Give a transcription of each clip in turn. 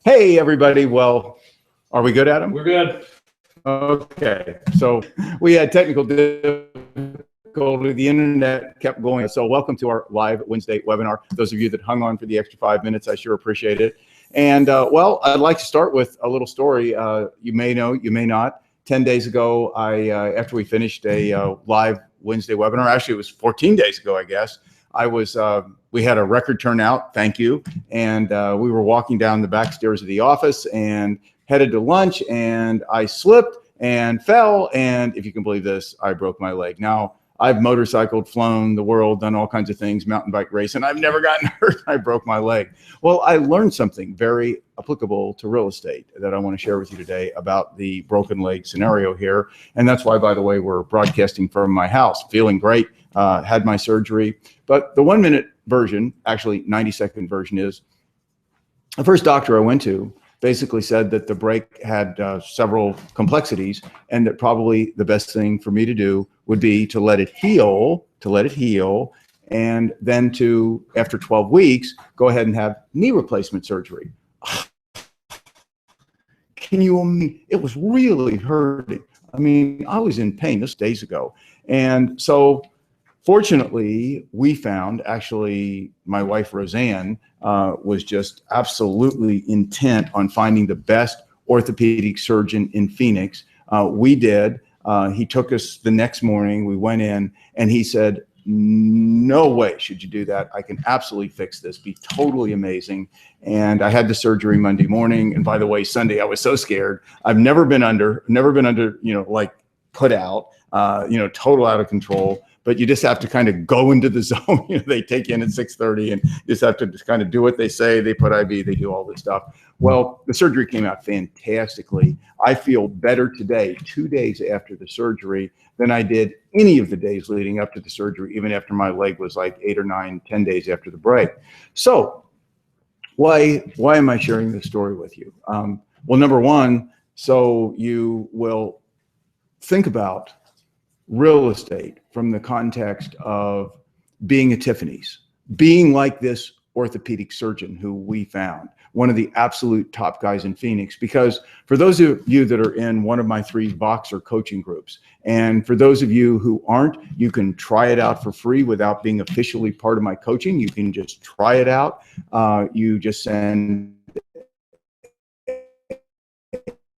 Hey, everybody. Well, are we good, Adam? We're good. Okay. So we had technical difficulty. The internet kept going. So welcome to our live Wednesday webinar. Those of you that hung on for the extra 5 minutes, I sure appreciate it. And well, I'd like to start with a little story. You may know, you may not. 10 days ago, after we finished a live Wednesday webinar, actually it was 14 days ago, I guess, we had a record turnout, thank you. And we were walking down the back stairs of the office and headed to lunch, and I slipped and fell. And if you can believe this, I broke my leg. Now, I've motorcycled, flown the world, done all kinds of things, mountain bike race, and I've never gotten hurt. I broke my leg. Well, I learned something very applicable to real estate that I want to share with you today about the broken leg scenario here. And that's why, by the way, we're broadcasting from my house, feeling great, had my surgery. But the 1 minute version, actually 90-second version, is the first doctor I went to basically said that the break had several complexities, and that probably the best thing for me to do would be to let it heal, and then to, after 12 weeks, go ahead and have knee replacement surgery. Can you imagine? It was really hurting. I mean, I was in pain. This days ago. And so fortunately, we found, actually, my wife, Roseanne, was just absolutely intent on finding the best orthopedic surgeon in Phoenix. We did. He took us the next morning. We went in, and he said, no way should you do that. I can absolutely fix this. Be totally amazing. And I had the surgery Monday morning. And by the way, Sunday, I was so scared. I've never been under, like put out, total out of control. But you just have to kind of go into the zone. They take you in at 6:30, and you just have to just kind of do what they say. They put IV, they do all this stuff. Well, the surgery came out fantastically. I feel better today, 2 days after the surgery, than I did any of the days leading up to the surgery, even after my leg was like 8 or 9, 10 days after the break. So why am I sharing this story with you? Well, number one, so you will think about real estate from the context of being at Tiffany's, being like this orthopedic surgeon who we found, one of the absolute top guys in Phoenix. Because for those of you that are in one of my 3 Voxer coaching groups, and for those of you who aren't, you can try it out for free without being officially part of my coaching. You can just try it out. You just send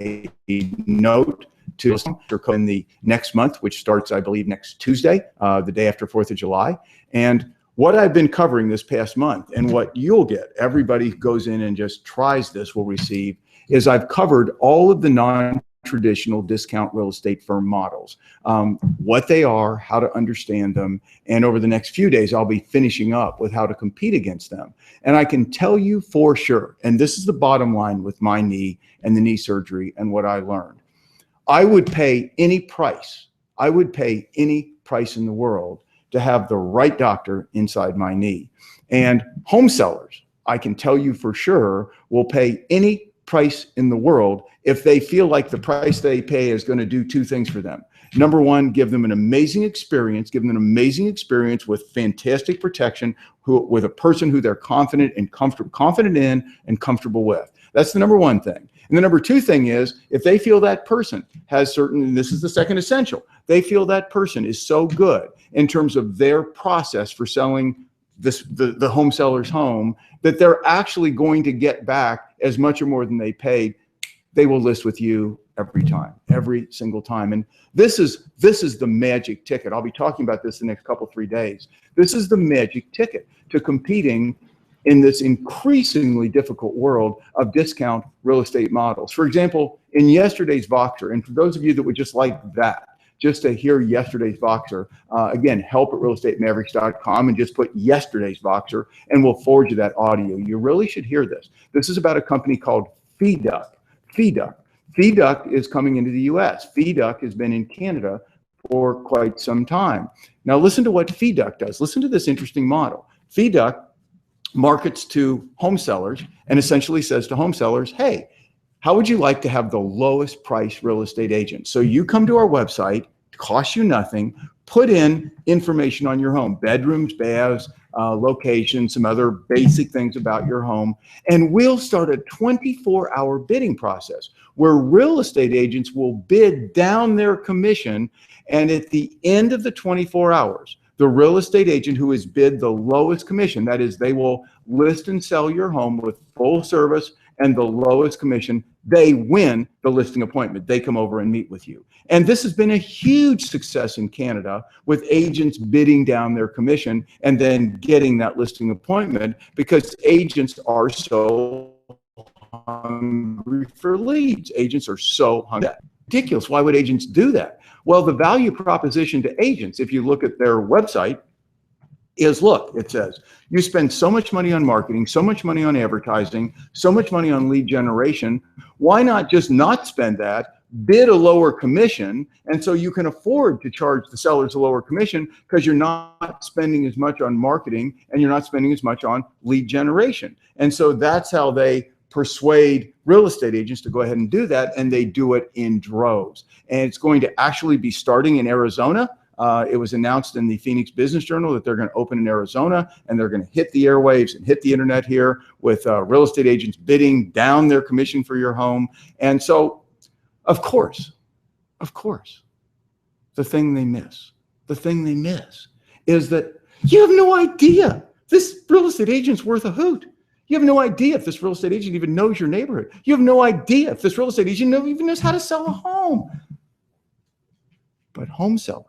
a note to in the next month, which starts, I believe, next Tuesday, the day after 4th of July. And what I've been covering this past month, and what you'll get, everybody who goes in and just tries this will receive, is I've covered all of the non-traditional discount real estate firm models, what they are, how to understand them, and over the next few days, I'll be finishing up with how to compete against them. And I can tell you for sure, and this is the bottom line with my knee and the knee surgery and what I learned, I would pay any price. I would pay any price in the world to have the right doctor inside my knee. And home sellers, I can tell you for sure, will pay any price in the world if they feel like the price they pay is going to do 2 things for them. Number one, give them an amazing experience, with fantastic protection, with a person who they're confident in and comfortable with. That's the number one thing. And the number 2 thing is, if they feel that person has certain, and this is the second essential, they feel that person is so good in terms of their process for selling the home seller's home, that they're actually going to get back as much or more than they paid, they will list with you every time, every single time. And this is the magic ticket. I'll be talking about this the next couple, 3 days. This is the magic ticket to competing in this increasingly difficult world of discount real estate models. For example, in yesterday's Voxer, and for those of you that would just like that, just to hear yesterday's Voxer, again, help@realestatemaverics.com, and just put yesterday's Voxer, and we'll forward you that audio. You really should hear this. This is about a company called FeeDuck. FeeDuck is coming into the US. FeeDuck has been in Canada for quite some time. Now listen to what FeeDuck does. Listen to this interesting model. FeeDuck markets to home sellers and essentially says to home sellers, hey, how would you like to have the lowest price real estate agent? So you come to our website, costs you nothing. Put in information on your home, bedrooms, baths, location, some other basic things about your home, and we'll start a 24-hour bidding process where real estate agents will bid down their commission, and at the end of the 24 hours, the real estate agent who has bid the lowest commission, that is, they will list and sell your home with full service and the lowest commission, they win the listing appointment. They come over and meet with you. And this has been a huge success in Canada with agents bidding down their commission and then getting that listing appointment because agents are so hungry for leads. Agents are so hungry. Ridiculous. Why would agents do that? Well, the value proposition to agents, if you look at their website, is look, it says, you spend so much money on marketing, so much money on advertising, so much money on lead generation. Why not just not spend that, bid a lower commission, and so you can afford to charge the sellers a lower commission because you're not spending as much on marketing and you're not spending as much on lead generation. And so that's how they persuade real estate agents to go ahead and do that, and they do it in droves. And it's going to actually be starting in Arizona. It was announced in the Phoenix Business Journal that they're going to open in Arizona, and they're going to hit the airwaves and hit the internet here with real estate agents bidding down their commission for your home. And so, of course, the thing they miss is that you have no idea this real estate agent's worth a hoot. You have no idea if this real estate agent even knows your neighborhood. You have no idea if this real estate agent even knows how to sell a home. But home sellers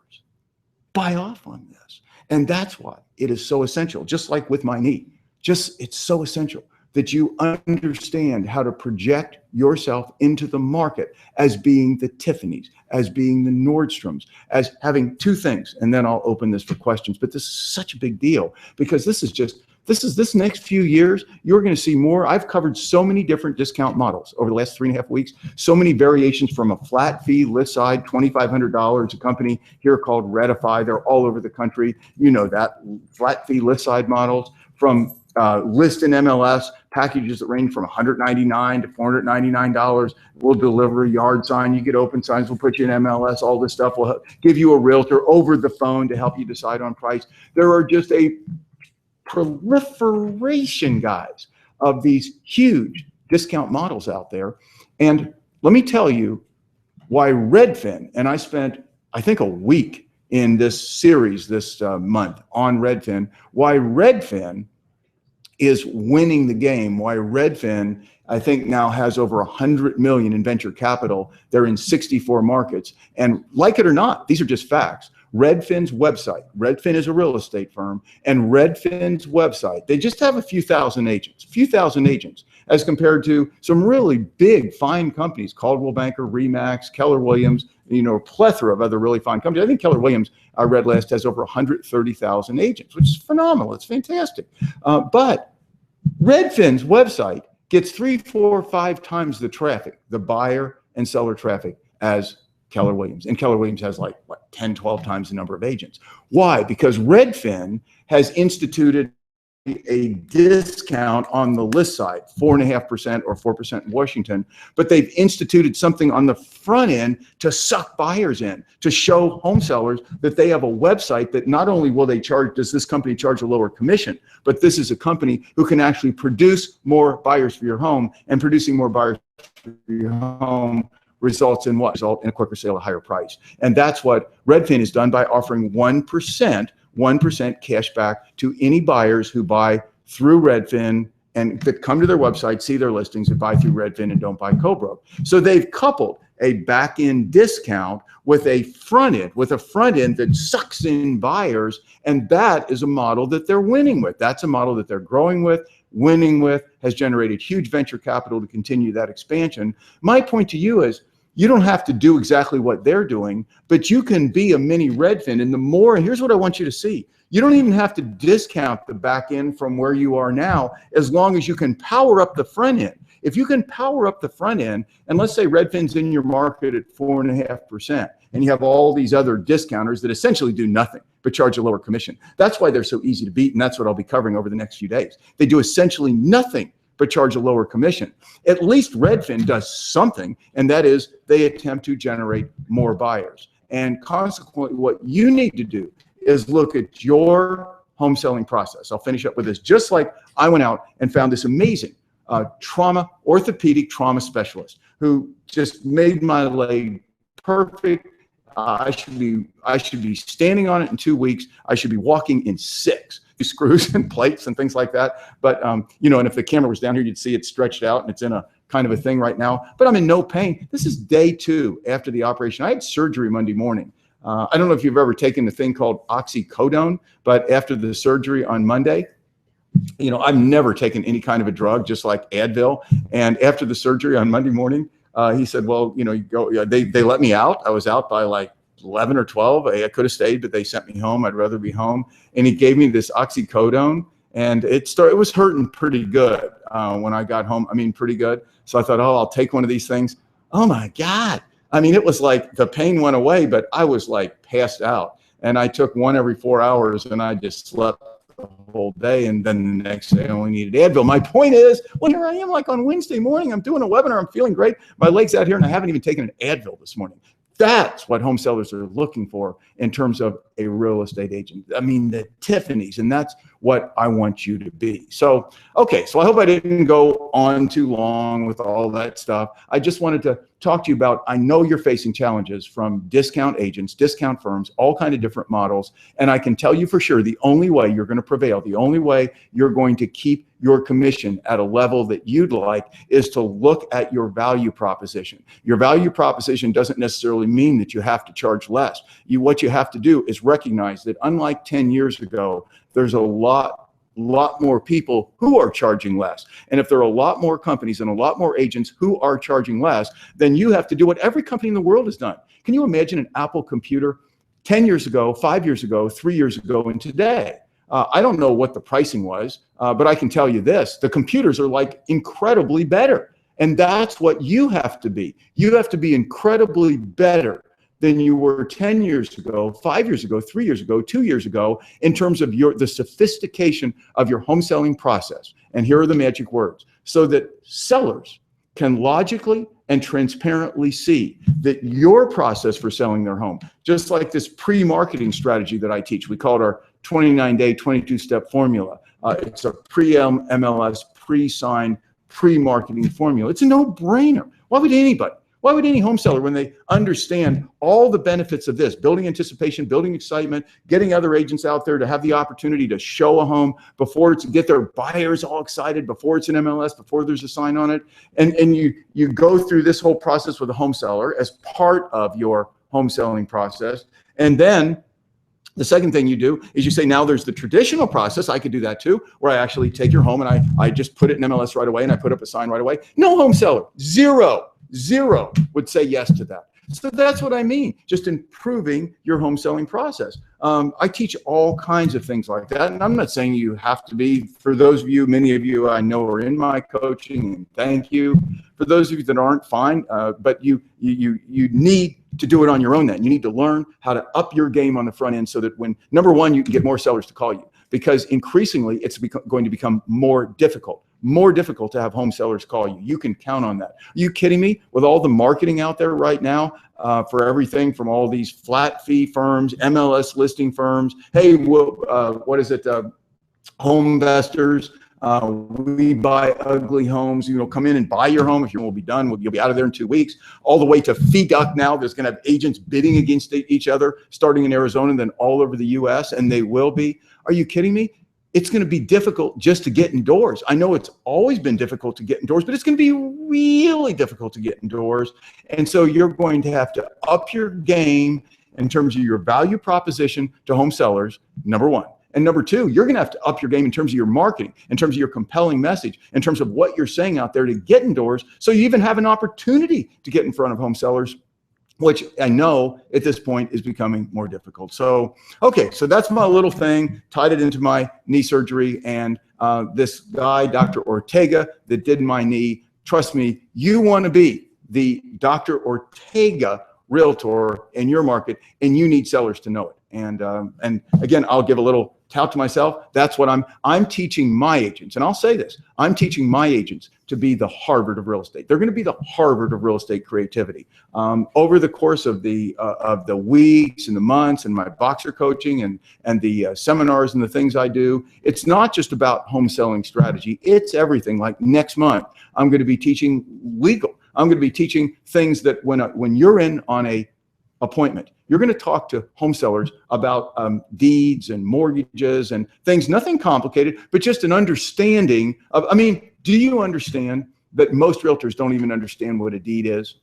buy off on this. And that's why it is so essential, just like with my knee, it's so essential that you understand how to project yourself into the market as being the Tiffany's, as being the Nordstroms, as having two things. And then I'll open this for questions. But this is such a big deal because this next few years, you're going to see more. I've covered so many different discount models over the last 3.5 weeks, so many variations from a flat fee list side, $2,500, a company here called Redify. They're all over the country. You know that, flat fee list side models, from list in MLS, packages that range from $199 to $499. We'll deliver a yard sign. You get open signs. We'll put you in MLS. All this stuff. We'll give you a realtor over the phone to help you decide on price. There are just a proliferation, guys, of these huge discount models out there. And let me tell you why Redfin, and I spent, I think, a week in this series this month on Redfin, why Redfin is winning the game, why Redfin, I think, now has over 100 million in venture capital. They're in 64 markets. And like it or not, these are just facts. Redfin's website, Redfin is a real estate firm, and Redfin's website, they just have a few thousand agents, as compared to some really big, fine companies, Caldwell Banker, Remax, Keller Williams, a plethora of other really fine companies. I think Keller Williams, I read last, has over 130,000 agents, which is phenomenal. It's fantastic. But Redfin's website gets 3, 4, 5 times the traffic, the buyer and seller traffic, as Keller Williams. And Keller Williams has 10, 12 times the number of agents. Why? Because Redfin has instituted a discount on the list side, 4.5% or 4% in Washington, but they've instituted something on the front end to suck buyers in, to show home sellers that they have a website that not only does this company charge a lower commission, but this is a company who can actually produce more buyers for your home, and producing more buyers for your home results in what? Result in a quicker sale at a higher price. And that's what Redfin has done by offering 1% cash back to any buyers who buy through Redfin and that come to their website, see their listings, and buy through Redfin and don't buy co-broke. So they've coupled a back-end discount with a front end that sucks in buyers, and that is a model that they're winning with. That's a model that they're growing with, winning with, has generated huge venture capital to continue that expansion. My point to you is, you don't have to do exactly what they're doing, but you can be a mini Redfin. And here's what I want you to see. You don't even have to discount the back end from where you are now, as long as you can power up the front end. If you can power up the front end, and let's say Redfin's in your market at 4.5%, and you have all these other discounters that essentially do nothing but charge a lower commission. That's why they're so easy to beat, and that's what I'll be covering over the next few days. They do essentially nothing but charge a lower commission. At least Redfin does something, and that is they attempt to generate more buyers. And consequently, what you need to do is look at your home selling process. I'll finish up with this. Just like I went out and found this amazing orthopedic trauma specialist who just made my leg perfect. I should be standing on it in 2 weeks. I should be walking in 6. Screws and plates and things like that. But you know, and if the camera was down here, you'd see it stretched out, and it's in a kind of a thing right now. But I'm in no pain. This is day 2 after the operation. I had surgery Monday morning. I don't know if you've ever taken the thing called oxycodone, but after the surgery on Monday, you know, I've never taken any kind of a drug, just like Advil. And after the surgery on Monday morning, he said, well, you know, you go. They let me out. I was out by like 11 or 12. I could have stayed, but they sent me home. I'd rather be home. And he gave me this oxycodone, and it was hurting pretty good when I got home. I mean, pretty good. So I thought, oh, I'll take one of these things. Oh my God. I mean, it was like the pain went away, but I was like passed out. And I took one every 4 hours, and I just slept the whole day. And then the next day I only needed Advil. My point is, well, here I am like on Wednesday morning. I'm doing a webinar. I'm feeling great. My leg's out here, and I haven't even taken an Advil this morning. That's what home sellers are looking for in terms of a real estate agent. I mean, the Tiffany's, and that's what I want you to be. So, okay, so I hope I didn't go on too long with all that stuff. I just wanted to talk to you about, I know you're facing challenges from discount agents, discount firms, all kind of different models. And I can tell you for sure, the only way you're going to prevail, the only way you're going to keep your commission at a level that you'd like is to look at your value proposition. Your value proposition doesn't necessarily mean that you have to charge less. What you have to do is recognize that unlike 10 years ago, there's a lot more people who are charging less. And if there are a lot more companies and a lot more agents who are charging less, then you have to do what every company in the world has done. Can you imagine an Apple computer 10 years ago, 5 years ago, 3 years ago, and today? I don't know what the pricing was, but I can tell you this, the computers are like incredibly better. And that's what you have to be. You have to be incredibly better than you were 10 years ago, 5 years ago, 3 years ago, 2 years ago, in terms of the sophistication of your home selling process. And here are the magic words, so that sellers can logically and transparently see that your process for selling their home, just like this pre-marketing strategy that I teach, we call it our 29-day, 22-step formula. It's a pre-MLS, pre-signed, pre-marketing formula. It's a no-brainer. Why would any home seller, when they understand all the benefits of this, building anticipation, building excitement, getting other agents out there to have the opportunity to show a home before it's get their buyers all excited, before it's an MLS, before there's a sign on it, and you go through this whole process with a home seller as part of your home selling process, and then the second thing you do is you say, now there's the traditional process. I could do that too, where I actually take your home and I just put it in MLS right away and I put up a sign right away. No home seller, zero would say yes to that. So that's what I mean, just improving your home selling process. I teach all kinds of things like that. And I'm not saying you have to be, for those of you, many of you I know are in my coaching, and thank you. For those of you that aren't, fine, but you need to do it on your own then. You need to learn how to up your game on the front end so that when, number one, you can get more sellers to call you, because increasingly it's going to become more difficult to have home sellers call you. You can count on that. Are you kidding me? With all the marketing out there right now for everything from all these flat fee firms, MLS listing firms, hey, what is it? Home investors, we buy ugly homes, come in and buy your home. If you will be done, you'll be out of there in 2 weeks, all the way to fee duck now. There's going to have agents bidding against each other, starting in Arizona and then all over the US, and they will be. Are you kidding me? It's going to be difficult just to get indoors. I know it's always been difficult to get indoors, but it's going to be really difficult to get indoors. And so you're going to have to up your game in terms of your value proposition to home sellers, number one. And number two, you're going to have to up your game in terms of your marketing, in terms of your compelling message, in terms of what you're saying out there to get indoors, so you even have an opportunity to get in front of home sellers, which I know at this point is becoming more difficult. So, okay, so that's my little thing, tied it into my knee surgery. And this guy, Dr. Ortega, that did my knee, trust me, you want to be the Dr. Ortega realtor in your market, and you need sellers to know it. And again, I'll give a little tout to myself. That's what I'm teaching my agents. And I'll say this, I'm teaching my agents to be the Harvard of real estate. They're going to be the Harvard of real estate creativity. Over the course of the weeks and the months and my boxer coaching and the seminars and the things I do, it's not just about home selling strategy. It's everything. Like next month, I'm going to be teaching legal. I'm going to be teaching things that when you're in on a appointment, you're going to talk to home sellers about deeds and mortgages and things, nothing complicated, but just an understanding of, I mean, do you understand that most realtors don't even understand what a deed is?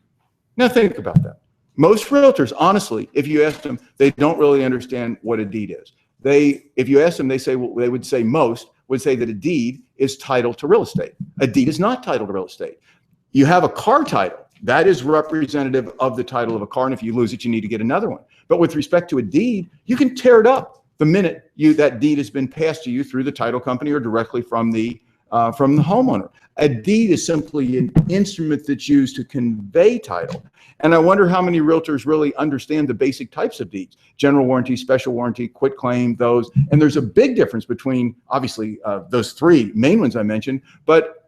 Now think about that. Most realtors, honestly, if you ask them, they don't really understand what a deed is. If you ask them, they would say most would say that a deed is title to real estate. A deed is not title to real estate. You have a car title. That is representative of the title of a car, and if you lose it, you need to get another one. But with respect to a deed, you can tear it up the minute that deed has been passed to you through the title company or directly from the homeowner. A deed is simply an instrument that's used to convey title. And I wonder how many realtors really understand the basic types of deeds: general warranty, special warranty, quit claim, those. And there's a big difference between, obviously, those three main ones I mentioned, but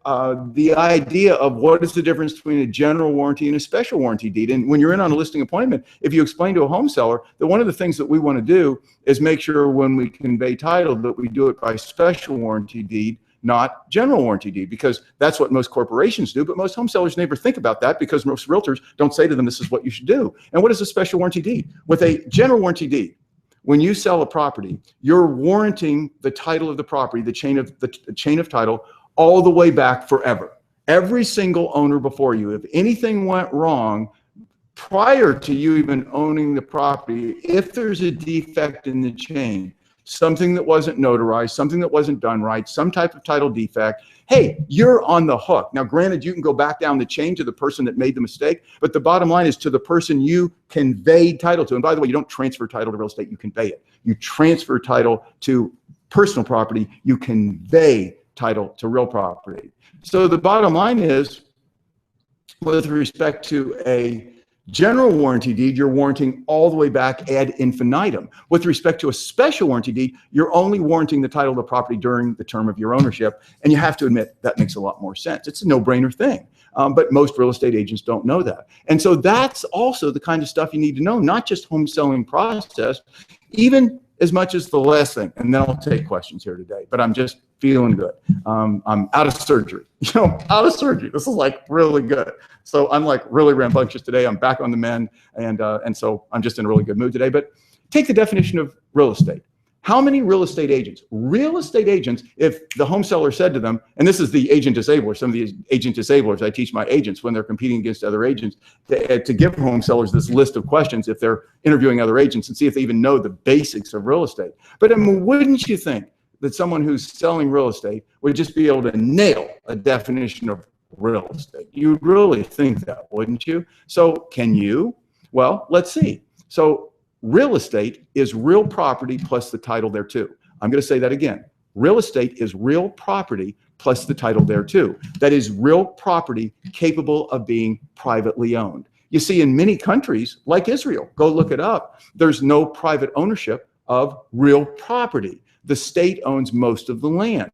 the idea of what is the difference between a general warranty and a special warranty deed. And when you're in on a listing appointment, if you explain to a home seller that one of the things that we want to do is make sure when we convey title that we do it by special warranty deed, not general warranty deed, because that's what most corporations do, but most home sellers never think about that because most realtors don't say to them, this is what you should do. And what is a special warranty deed? With a general warranty deed, when you sell a property, you're warranting the title of the property, the chain of title, all the way back forever. Every single owner before you, if anything went wrong prior to you even owning the property, if there's a defect in the chain, something that wasn't notarized, something that wasn't done right, some type of title defect, hey, you're on the hook. Now, granted, you can go back down the chain to the person that made the mistake, but the bottom line is to the person you conveyed title to. And by the way, you don't transfer title to real estate, you convey it. You transfer title to personal property, you convey title to real property. So the bottom line is, with respect to a general warranty deed, you're warranting all the way back ad infinitum. With respect to a special warranty deed, you're only warranting the title of the property during the term of your ownership. And you have to admit that makes a lot more sense. It's a no-brainer thing. But most real estate agents don't know that. And so that's also the kind of stuff you need to know, not just home selling process, even as much as the last thing. And then I'll take questions here today, but I'm just feeling good. I'm out of surgery, out of surgery. This is like really good. So I'm like really rambunctious today. I'm back on the mend. And so I'm just in a really good mood today. But take the definition of real estate. How many real estate agents, if the home seller said to them, and this is the agent disabler, some of the agent disablers, I teach my agents when they're competing against other agents to give home sellers this list of questions if they're interviewing other agents and see if they even know the basics of real estate. But I mean, wouldn't you think that someone who's selling real estate would just be able to nail a definition of real estate? You'd really think that, wouldn't you? So can you? Well, let's see. So real estate is real property plus the title thereto. I'm going to say that again. Real estate is real property plus the title thereto. That is real property capable of being privately owned. You see, in many countries, like Israel, go look it up, there's no private ownership of real property. The state owns most of the land.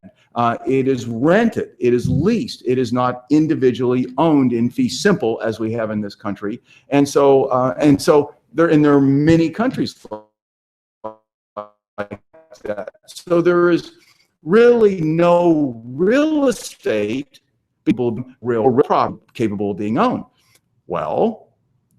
It is rented. It is leased. It is not individually owned in fee simple as we have in this country. And so there are many countries like that. So there is really no real estate real property capable of being owned. Well,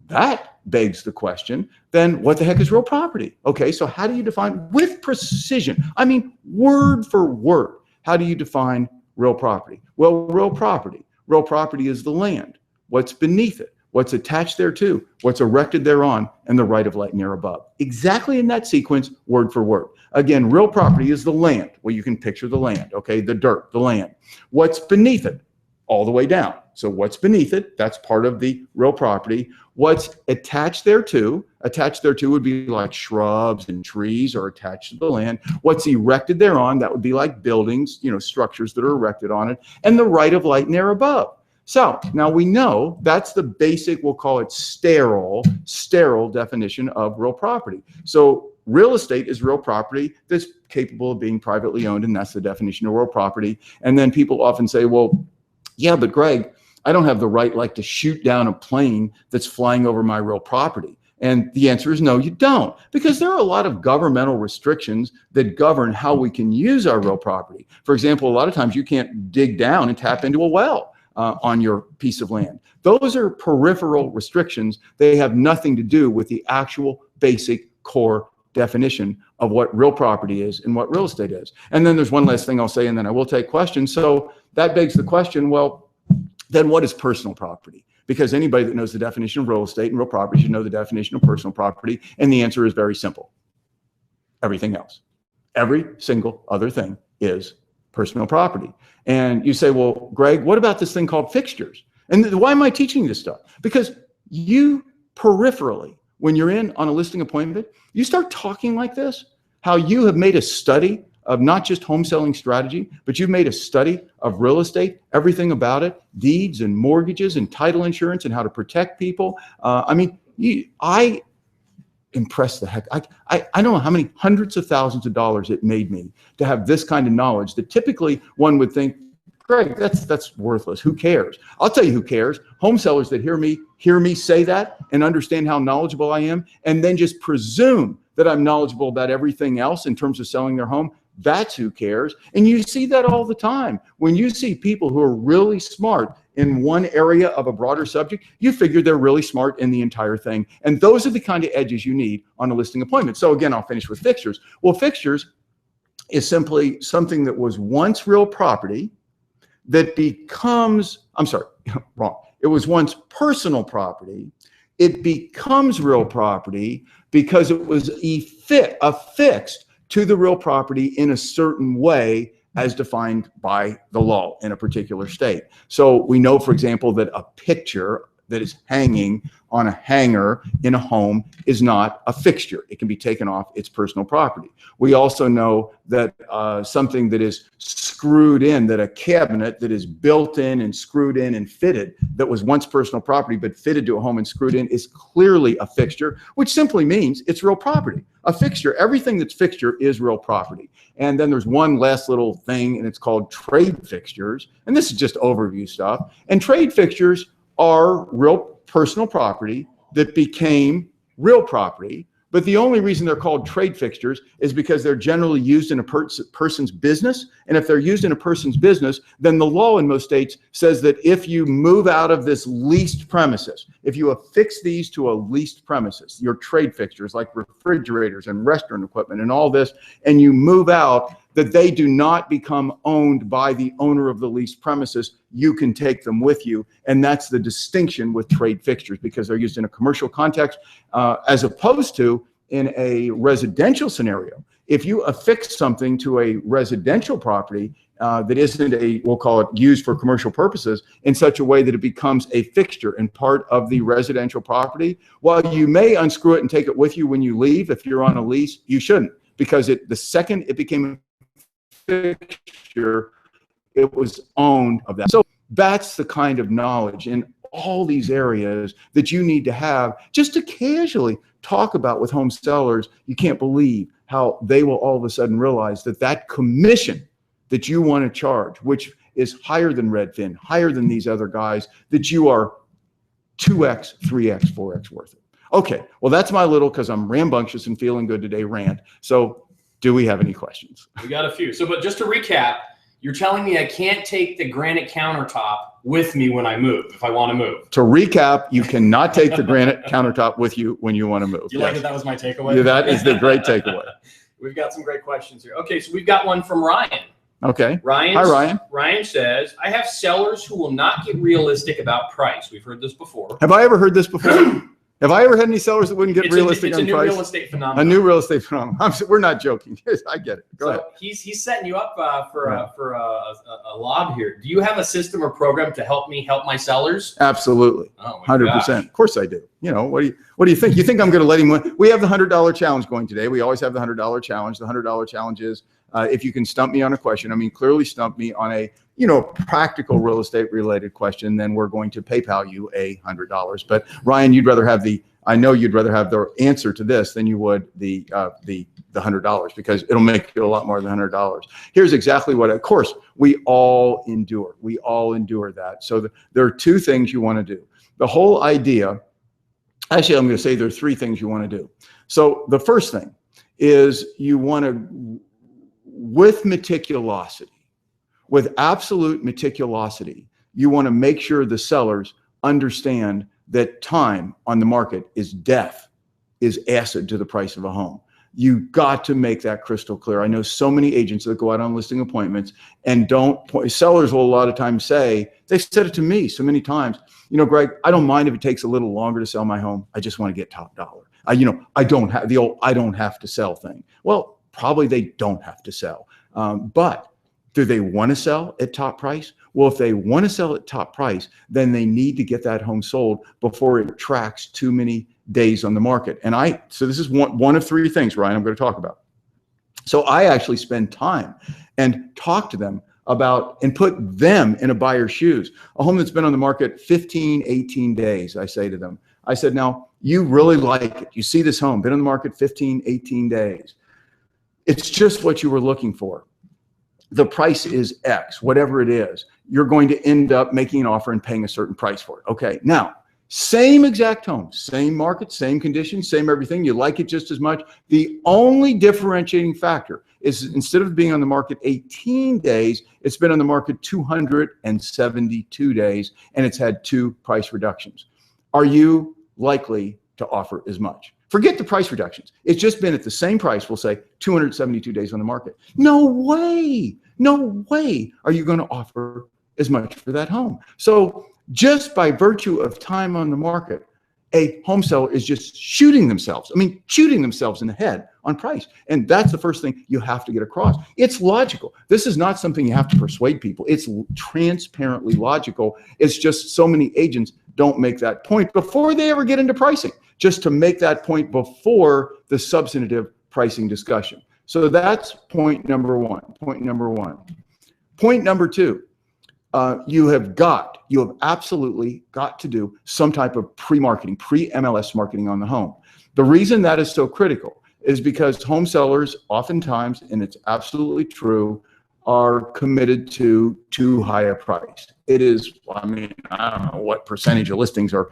that begs the question, then what the heck is real property? Okay, so how do you define, with precision, I mean word for word, how do you define real property? Well, real property is the land, what's beneath it, what's attached thereto, what's erected thereon, and the right of light and air above. Exactly in that sequence, word for word. Again, real property is the land. Well, you can picture the land, okay? The dirt, the land. What's beneath it? All the way down. So what's beneath it? That's part of the real property. What's attached thereto? Attached thereto would be like shrubs and trees are attached to the land. What's erected thereon? That would be like buildings, structures that are erected on it. And the right of light and air above. So now we know that's the basic, we'll call it sterile definition of real property. So real estate is real property that's capable of being privately owned, and that's the definition of real property. And then people often say, well, yeah, but Greg, I don't have the right like to shoot down a plane that's flying over my real property. And the answer is no, you don't, because there are a lot of governmental restrictions that govern how we can use our real property. For example, a lot of times you can't dig down and tap into a well on your piece of land. Those are peripheral restrictions. They have nothing to do with the actual basic core definition of what real property is and what real estate is. And then there's one last thing I'll say, and then I will take questions. So that begs the question, well, then what is personal property? Because anybody that knows the definition of real estate and real property should know the definition of personal property. And the answer is very simple. Everything else. Every single other thing is personal property. And you say, well, Greg, what about this thing called fixtures? And why am I teaching this stuff? Because you peripherally, when you're in on a listing appointment, you start talking like this, how you have made a study of not just home selling strategy, but you've made a study of real estate, everything about it, deeds and mortgages and title insurance and how to protect people. I impressed the heck. I don't know how many hundreds of thousands of dollars it made me to have this kind of knowledge that typically one would think, Greg, that's worthless. Who cares? I'll tell you who cares. Home sellers that hear me say that and understand how knowledgeable I am, and then just presume that I'm knowledgeable about everything else in terms of selling their home. That's who cares. And you see that all the time. When you see people who are really smart in one area of a broader subject, you figure they're really smart in the entire thing. And those are the kind of edges you need on a listing appointment. So again, I'll finish with fixtures. Well, fixtures is simply something that was once real property that becomes, wrong. It was once personal property. It becomes real property because it was affixed to the real property in a certain way as defined by the law in a particular state. So we know, for example, that a picture that is hanging on a hanger in a home is not a fixture. It can be taken off its personal property. We also know that something that is screwed in, that a cabinet that is built in and screwed in and fitted, that was once personal property but fitted to a home and screwed in, is clearly a fixture, which simply means it's real property. A fixture, everything that's fixture is real property. And then there's one last little thing, and it's called trade fixtures. And this is just overview stuff. And trade fixtures are real personal property that became real property. But the only reason they're called trade fixtures is because they're generally used in a person's business. And if they're used in a person's business, then the law in most states says that if you move out of this leased premises, if you affix these to a leased premises, your trade fixtures like refrigerators and restaurant equipment and all this, and you move out, that they do not become owned by the owner of the leased premises. You can take them with you. And that's the distinction with trade fixtures, because they're used in a commercial context as opposed to in a residential scenario. If you affix something to a residential property that isn't we'll call it used for commercial purposes in such a way that it becomes a fixture and part of the residential property, while you may unscrew it and take it with you when you leave, if you're on a lease, you shouldn't, because the second it became fixture, it was owned of that. So that's the kind of knowledge in all these areas that you need to have just to casually talk about with home sellers. You can't believe how they will all of a sudden realize that that commission that you want to charge, which is higher than Redfin, higher than these other guys, that you are 2x, 3x, 4x worth it. Okay, well, that's my little, because I'm rambunctious and feeling good today, rant. So do we have any questions? We got a few. So, but just to recap, you're telling me I can't take the granite countertop with me when I move, if I want to move. To recap, you cannot take the granite countertop with you when you want to move. Do you like that was my takeaway? Yeah, that is the great takeaway. We've got some great questions here. Okay, so we've got one from Ryan. Okay. Hi, Ryan. Ryan says, I have sellers who will not get realistic about price. We've heard this before. Have I ever heard this before? Have I ever had any sellers that wouldn't get realistic on price? It's a new real estate phenomenon. A new real estate phenomenon. We're not joking. I get it. Go ahead. He's setting you up for a lob here. Do you have a system or program to help me help my sellers? Absolutely. Oh, 100%. Of course I do. You know, what do you think? You think I'm going to let him win? We have the $100 challenge going today. We always have the $100 challenge. The $100 challenge is If you can stump me on a question, I mean, clearly stump me on a, practical real estate related question, then we're going to PayPal you $100. But Ryan, I know you'd rather have the answer to this than you would the $100, because it'll make you a lot more than $100. Here's exactly what, of course, we all endure. We all endure that. So there are two things you want to do. The whole idea, actually, I'm going to say there are three things you want to do. So the first thing is you want to, with meticulosity, with absolute meticulosity, you want to make sure the sellers understand that time on the market is death, is acid to the price of a home. You got to make that crystal clear. I know so many agents that go out on listing appointments and sellers will a lot of times say, they've said it to me so many times, Greg, I don't mind if it takes a little longer to sell my home. I just want to get top dollar. I don't have the old, I don't have to sell thing. Well, probably they don't have to sell. But do they want to sell at top price? Well, if they want to sell at top price, then they need to get that home sold before it tracks too many days on the market. So this is one of three things, Ryan, I'm going to talk about. So I actually spend time and talk to them about and put them in a buyer's shoes. A home that's been on the market 15, 18 days, I say to them. I said, now, you really like it. You see this home, been on the market 15, 18 days. It's just what you were looking for. The price is X, whatever it is. You're going to end up making an offer and paying a certain price for it. Okay, now, same exact home, same market, same conditions, same everything. You like it just as much. The only differentiating factor is instead of being on the market 18 days, it's been on the market 272 days, and it's had 2 price reductions. Are you likely to offer as much? Forget the price reductions. It's just been at the same price, we'll say 272 days on the market. No way are you going to offer as much for that home. So just by virtue of time on the market, a home seller is just shooting themselves in the head on price. And that's the first thing you have to get across. It's logical. This is not something you have to persuade people. It's transparently logical. It's just so many agents don't make that point before they ever get into pricing, just to make that point before the substantive pricing discussion. So that's point number one. Point number two, you have absolutely got to do some type of pre-marketing, pre-MLS marketing on the home. The reason that is so critical is because home sellers oftentimes, and it's absolutely true, are committed to too high a price. It is, I don't know what percentage of listings are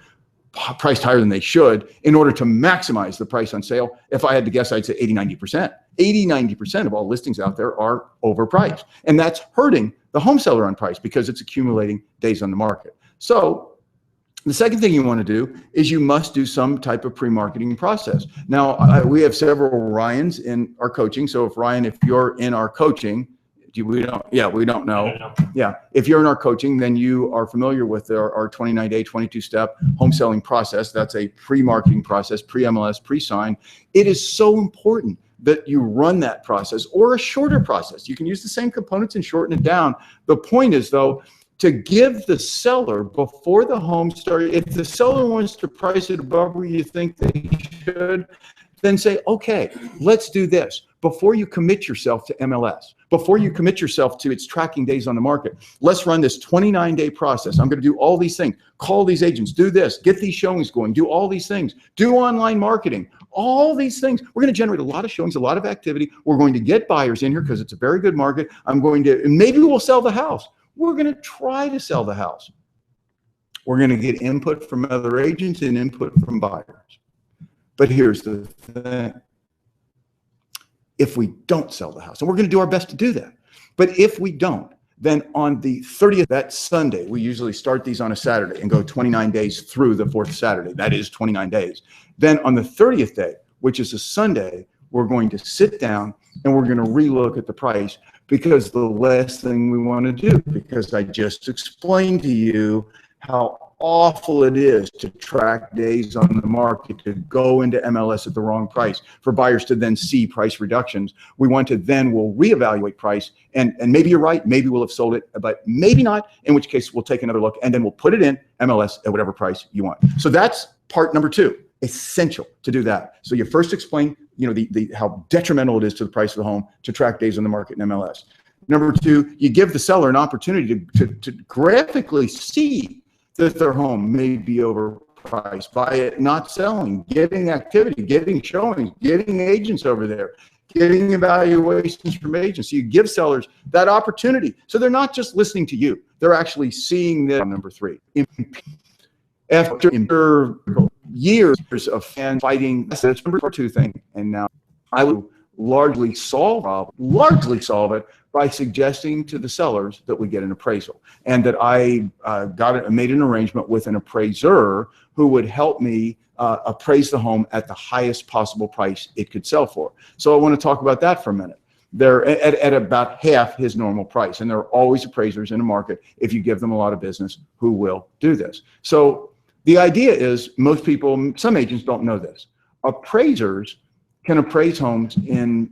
priced higher than they should in order to maximize the price on sale. If I had to guess, I'd say 80-90%. 80-90% of all listings out there are overpriced. And that's hurting the home seller on price because it's accumulating days on the market. So the second thing you want to do is you must do some type of pre-marketing process. Now, we have several Ryans in our coaching. So if Ryan, if you're in our coaching, we don't know. Yeah, if you're in our coaching, then you are familiar with our 29-day, 22-step home selling process. That's a pre-marketing process, pre-MLS, pre-sign. It is so important that you run that process, or a shorter process. You can use the same components and shorten it down. The point is, though, to give the seller before the home starts, if the seller wants to price it above where you think they should, then say, okay, let's do this. Before you commit yourself to MLS, before you commit yourself to its tracking days on the market, let's run this 29-day process. I'm going to do all these things. Call these agents, do this, get these showings going, do all these things, do online marketing, all these things. We're going to generate a lot of showings, a lot of activity. We're going to get buyers in here because it's a very good market. And maybe we'll sell the house. We're going to try to sell the house. We're going to get input from other agents and input from buyers. But here's the thing. If we don't sell the house, and we're going to do our best to do that, but if we don't, then on the 30th, that Sunday, we usually start these on a Saturday and go 29 days through the 4th Saturday. That is 29 days. Then on the 30th day, which is a Sunday, we're going to sit down and we're going to relook at the price, because the last thing we want to do, because I just explained to you how awful it is to track days on the market, to go into MLS at the wrong price, for buyers to then see price reductions. We want to then, we'll reevaluate price, and maybe you're right, maybe we'll have sold it, but maybe not, in which case we'll take another look, and then we'll put it in MLS at whatever price you want. So that's part number 2, essential to do that. So you first explain how detrimental it is to the price of the home to track days on the market in MLS. Number two, you give the seller an opportunity to graphically see that their home may be overpriced by it not selling, getting activity, getting showings, getting agents over there, getting evaluations from agents. So you give sellers that opportunity. So they're not just listening to you, they're actually seeing that. Number three, after years of fans fighting, that's number two thing. And now I would largely solve it by suggesting to the sellers that we get an appraisal, and that I made an arrangement with an appraiser who would help me appraise the home at the highest possible price it could sell for. So I want to talk about that for a minute. They're at about half his normal price, and there are always appraisers in a market, if you give them a lot of business, who will do this. So the idea is, most people, some agents don't know this. Appraisers can appraise homes in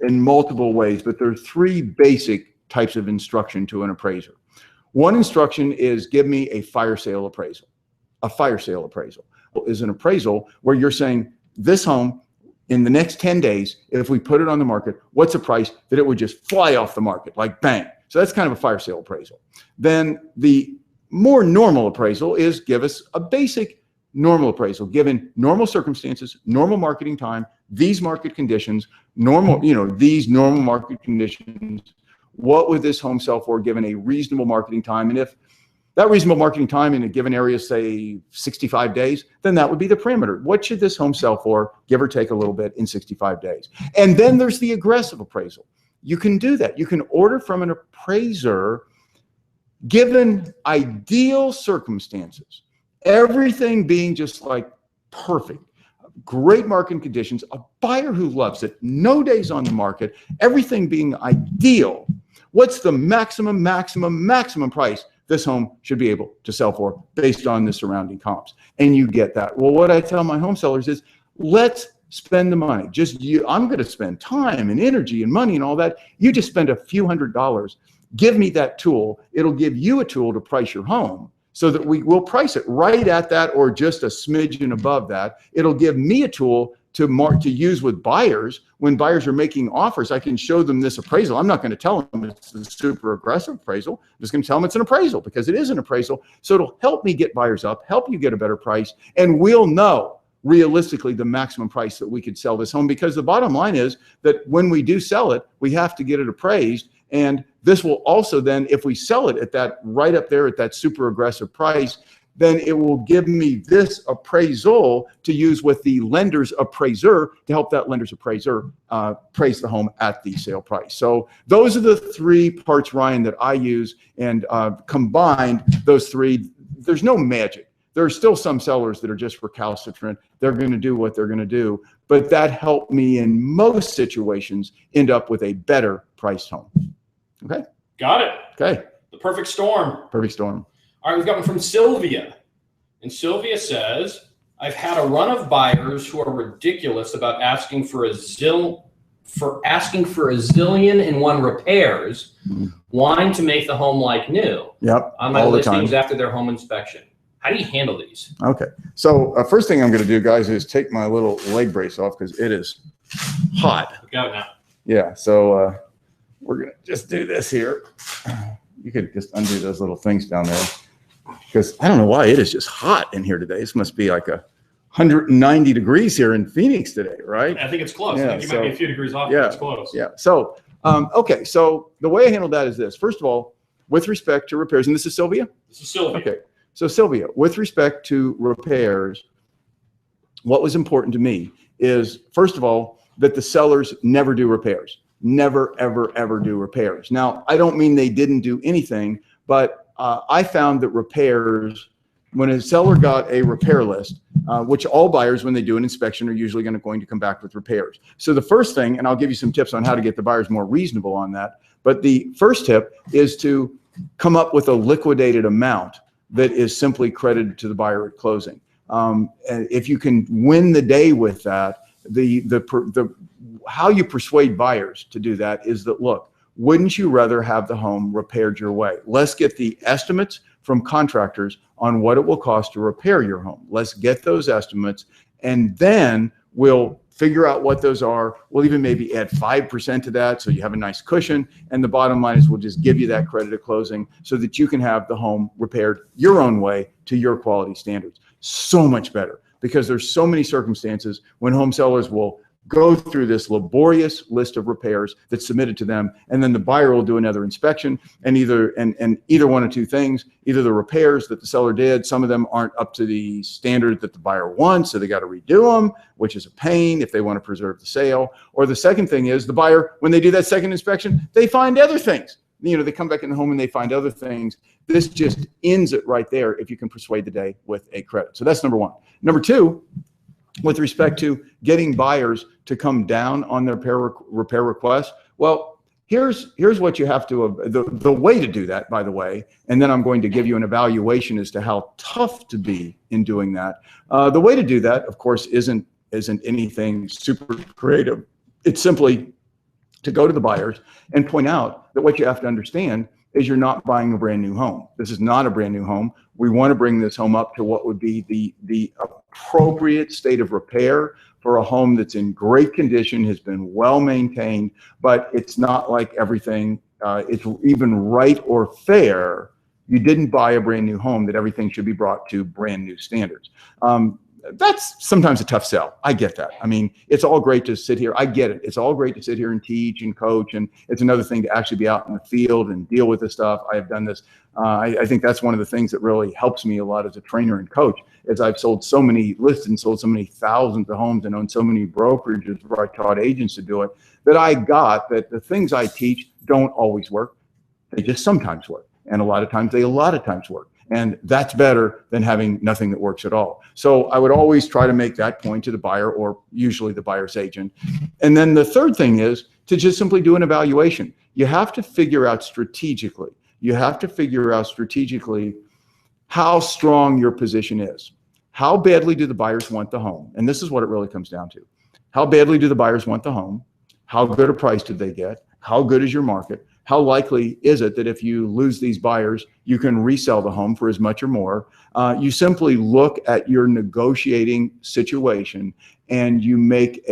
multiple ways, but there are three basic types of instruction to an appraiser. One instruction is, give me a fire sale appraisal. A fire sale appraisal is an appraisal where you're saying, this home, in the next 10 days, if we put it on the market, what's the price that it would just fly off the market, like bang. So that's kind of a fire sale appraisal. Then the more normal appraisal is, give us a basic normal appraisal, given normal circumstances, normal marketing time, these market conditions, these normal market conditions, what would this home sell for given a reasonable marketing time? And if that reasonable marketing time in a given area, say 65 days, then that would be the parameter. What should this home sell for, give or take a little bit, in 65 days? And then there's the aggressive appraisal. You can do that. You can order from an appraiser, given ideal circumstances, everything being just like perfect, great market conditions, a buyer who loves it, no days on the market, everything being ideal. What's the maximum price this home should be able to sell for based on the surrounding comps? And you get that. Well, what I tell my home sellers is, let's spend the money. I'm going to spend time and energy and money and all that. You just spend a few $100s. Give me that tool. It'll give you a tool to price your home, so that we will price it right at that or just a smidgen above that. It'll give me a tool to use with buyers. When buyers are making offers, I can show them this appraisal. I'm not going to tell them it's a super aggressive appraisal. I'm just going to tell them it's an appraisal, because it is an appraisal. So it'll help me get buyers up, help you get a better price, and we'll know realistically the maximum price that we could sell this home. Because the bottom line is that when we do sell it, we have to get it appraised. And this will also then, if we sell it at that right up there at that super aggressive price, then it will give me this appraisal to use with the lender's appraiser to help that lender's appraiser appraise the home at the sale price. So those are the three parts, Ryan, that I use, and combined those three, there's no magic. There are still some sellers that are just recalcitrant. They're going to do what they're going to do, but that helped me in most situations end up with a better priced home. Okay. Got it. Okay. The perfect storm. Perfect storm. All right, we've got one from Sylvia. And Sylvia says, I've had a run of buyers who are ridiculous about asking for a zillion and one repairs, wanting to make the home like new. Yep. On my listings after their home inspection. How do you handle these? Okay. So first thing I'm going to do, guys, is take my little leg brace off, because it is hot. Look out now. Yeah. So we're going to just do this here. You could just undo those little things down there, because I don't know why it is just hot in here today. This must be like 190 degrees here in Phoenix today, right? I think it's close. Yeah, I think you might be a few degrees off, yeah, but it's close. Yeah. So, okay. So the way I handle that is this. First of all, with respect to repairs, and this is Sylvia? This is Sylvia. Okay. So Sylvia, with respect to repairs, what was important to me is, first of all, that the sellers never do repairs. Never, ever, ever do repairs. Now, I don't mean they didn't do anything, but I found that repairs, when a seller got a repair list, which all buyers, when they do an inspection, are usually going to come back with repairs. So the first thing, and I'll give you some tips on how to get the buyers more reasonable on that, but the first tip is to come up with a liquidated amount that is simply credited to the buyer at closing. And if you can win the day with that, how you persuade buyers to do that is that, look, wouldn't you rather have the home repaired your way? Let's get the estimates from contractors on what it will cost to repair your home. Let's get those estimates, and then we'll figure out what those are. We'll even maybe add 5% to that so you have a nice cushion. And the bottom line is we'll just give you that credit at closing so that you can have the home repaired your own way to your quality standards. So much better, because there's so many circumstances when home sellers will go through this laborious list of repairs that's submitted to them, and then the buyer will do another inspection, and either one of two things: either the repairs that the seller did, some of them aren't up to the standard that the buyer wants, so they got to redo them, which is a pain if they want to preserve the sale. Or the second thing is the buyer, when they do that second inspection, they find other things. You know, they come back in the home and they find other things. This just ends it right there if you can persuade the day with a credit. So that's number one. Number two, with respect to getting buyers to come down on their repair requests, well, here's what you have to, the way to do that, by the way, and then I'm going to give you an evaluation as to how tough to be in doing that. The way to do that, of course, isn't anything super creative. It's simply to go to the buyers and point out that what you have to understand is you're not buying a brand new home. This is not a brand new home. We want to bring this home up to what would be the appropriate state of repair for a home that's in great condition, has been well maintained, but it's not like everything, it's even right or fair. You didn't buy a brand new home that everything should be brought to brand new standards. That's sometimes a tough sell. I get that. I mean, it's all great to sit here. I get it. It's all great to sit here and teach and coach. And it's another thing to actually be out in the field and deal with this stuff. I have done this. I think that's one of the things that really helps me a lot as a trainer and coach, is I've sold so many lists and sold so many thousands of homes and owned so many brokerages where I taught agents to do it, that I got that the things I teach don't always work. They just sometimes work. And a lot of times work. And that's better than having nothing that works at all. So I would always try to make that point to the buyer, or usually the buyer's agent. And then the third thing is to just simply do an evaluation. You have to figure out strategically. How strong your position is. How badly do the buyers want the home? And this is what it really comes down to. How badly do the buyers want the home? How good a price did they get? How good is your market? How likely is it that if you lose these buyers, you can resell the home for as much or more? You simply look at your negotiating situation, and you make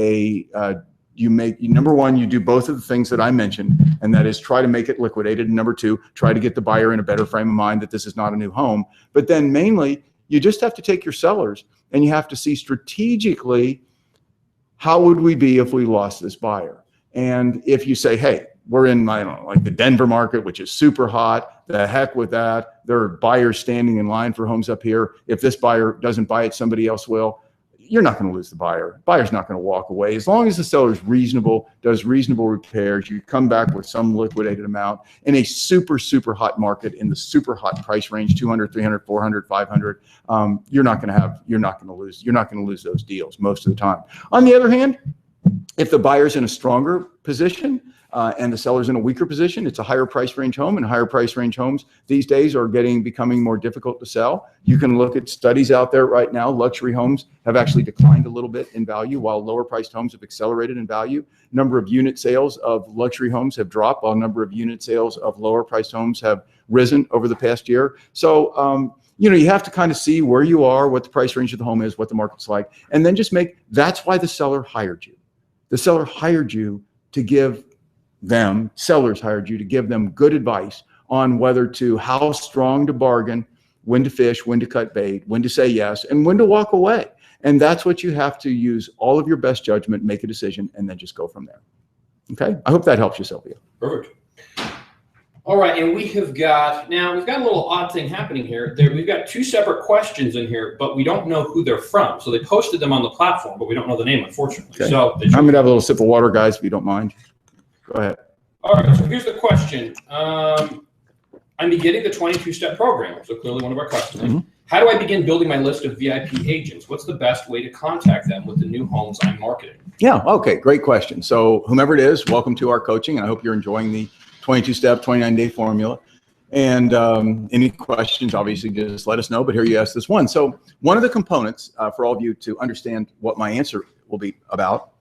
number one, you do both of the things that I mentioned, and that is try to make it liquidated. And number two, try to get the buyer in a better frame of mind that this is not a new home. But then mainly, you just have to take your sellers and you have to see strategically, how would we be if we lost this buyer? And if you say, hey, we're in, I don't know, like the Denver market, which is super hot, the heck with that. There are buyers standing in line for homes up here. If this buyer doesn't buy it, somebody else will. You're not going to lose the buyer. Buyer's not going to walk away. As long as the seller's reasonable, does reasonable repairs, you come back with some liquidated amount in a super, super hot market, in the super hot price range, 200, 300, 400, 500, you're not going to lose those deals most of the time. On the other hand, if the buyer's in a stronger position, and the seller's in a weaker position, it's a higher price range home, and higher price range homes these days are becoming more difficult to sell. You can look at studies out there right now. Luxury homes have actually declined a little bit in value, while lower priced homes have accelerated in value. Number of unit sales of luxury homes have dropped, while number of unit sales of lower priced homes have risen over the past year. So, you have to kind of see where you are, what the price range of the home is, what the market's like, and then just that's why the seller hired you. The seller hired you to give them, sellers hired you to give them good advice on how strong to bargain, when to fish, when to cut bait, when to say yes, and when to walk away. And that's what you have to use all of your best judgment, make a decision, and then just go from there. Okay? I hope that helps you, Sylvia. Perfect. All right, and we've got a little odd thing happening here. We've got two separate questions in here, but we don't know who they're from. So they posted them on the platform, but we don't know the name, unfortunately. Okay. So I'm going to have a little sip of water, guys, if you don't mind. Go ahead. All right, so here's the question. I'm beginning the 22-step program, so clearly one of our customers. Mm-hmm. How do I begin building my list of VIP agents? What's the best way to contact them with the new homes I'm marketing? Yeah, okay, great question. So whomever it is, welcome to our coaching, and I hope you're enjoying the 22-step, 29-day formula. And any questions, obviously, just let us know, but here you ask this one. So one of the components for all of you to understand what my answer will be about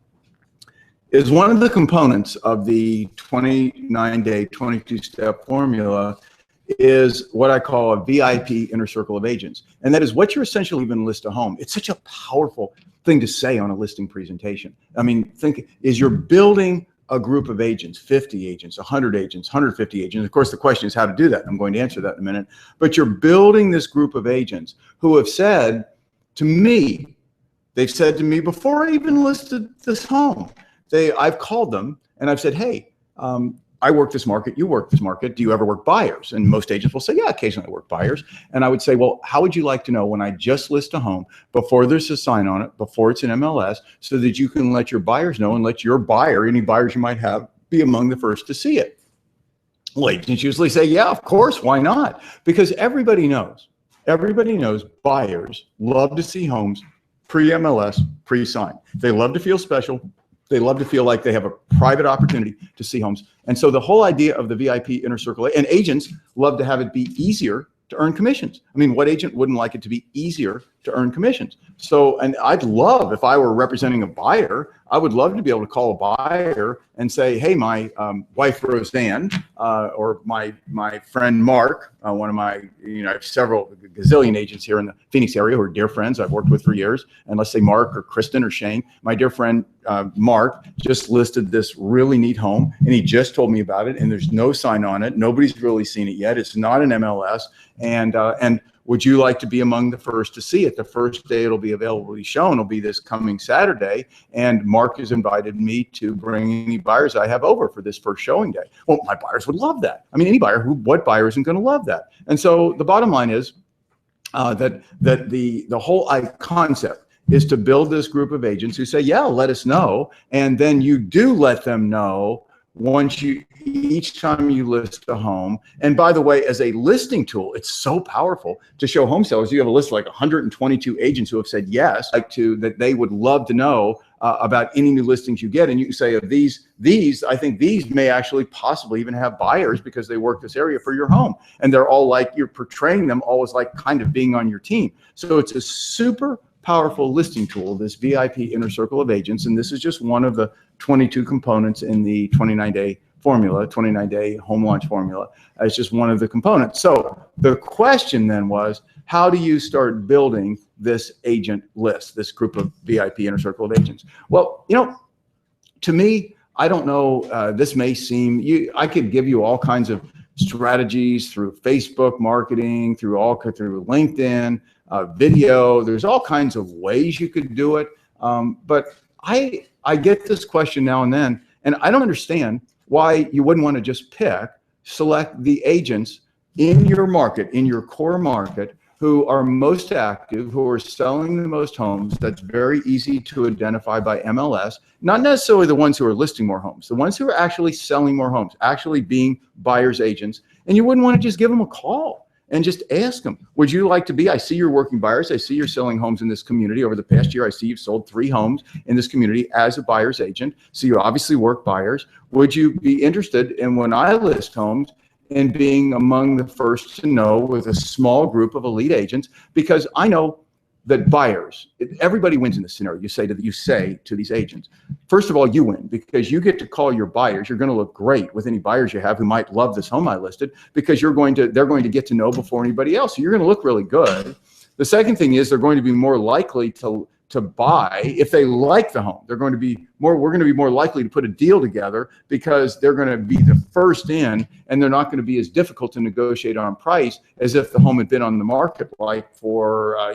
is one of the components of the 29-day, 22-step formula is what I call a VIP inner circle of agents. And that is what you're essentially going to list a home. It's such a powerful thing to say on a listing presentation. I mean, think is you're building a group of agents, 50 agents, 100 agents, 150 agents. Of course, the question is how to do that. I'm going to answer that in a minute. But you're building this group of agents who have said to me, they've said to me before I even listed this home, I've called them and I've said, hey, I work this market, you work this market. Do you ever work buyers? And most agents will say, yeah, occasionally I work buyers. And I would say, well, how would you like to know when I just list a home before there's a sign on it, before it's an MLS, so that you can let your buyers know and let your buyer, any buyers you might have, be among the first to see it? Well, agents usually say, yeah, of course, why not? Because everybody knows buyers love to see homes pre-MLS, pre-sign. They love to feel special. They love to feel like they have a private opportunity to see homes. And so the whole idea of the VIP inner circle, and agents love to have it be easier to earn commissions. I mean, what agent wouldn't like it to be easier to earn commissions? So, and I'd love, if I were representing a buyer, I would love to be able to call a buyer and say, hey, my wife Roseanne, or my friend Mark, one of my, I have several gazillion agents here in the Phoenix area who are dear friends I've worked with for years. And let's say Mark or Kristen or Shane, my dear friend Mark just listed this really neat home and he just told me about it and there's no sign on it. Nobody's really seen it yet. It's not an MLS. And would you like to be among the first to see it? The first day it'll be available to be shown will be this coming Saturday. And Mark has invited me to bring any buyers I have over for this first showing day. Well, my buyers would love that. I mean, any buyer, what buyer isn't going to love that? And so the bottom line is that the whole concept is to build this group of agents who say, yeah, let us know. And then you do let them know each time you list a home. And by the way, as a listing tool, it's so powerful to show home sellers. You have a list of like 122 agents who have said yes, that they would love to know about any new listings you get. And you can say of these, I think these may actually possibly even have buyers because they work this area for your home. And they're all like, you're portraying them all as like kind of being on your team. So it's a super powerful listing tool, this VIP inner circle of agents. And this is just one of the 22 components in the 29-day formula, 29-day home launch formula. It's just one of the components. So the question then was, how do you start building this agent list, this group of VIP inner circle of agents? Well, to me, I don't know, this may seem, I could give you all kinds of strategies through Facebook marketing, through LinkedIn, video. There's all kinds of ways you could do it. But I get this question now and then, and I don't understand why you wouldn't want to just select the agents in your market, in your core market, who are most active, who are selling the most homes. That's very easy to identify by MLS, not necessarily the ones who are listing more homes, the ones who are actually selling more homes, actually being buyer's agents. And you wouldn't want to just give them a call and just ask them, would you like to be, I see you're working buyers, I see you're selling homes in this community. Over the past year, I see you've sold 3 homes in this community as a buyer's agent. So you obviously work buyers. Would you be interested in, when I list homes, in being among the first to know with a small group of elite agents? Because I know that buyers, everybody wins in this scenario. You say to these agents, first of all, you win because you get to call your buyers. You're going to look great with any buyers you have who might love this home I listed, because they're going to get to know before anybody else. So you're going to look really good. The second thing is they're going to be more likely to buy if they like the home. We're going to be more likely to put a deal together because they're going to be the first in, and they're not going to be as difficult to negotiate on price as if the home had been on the market for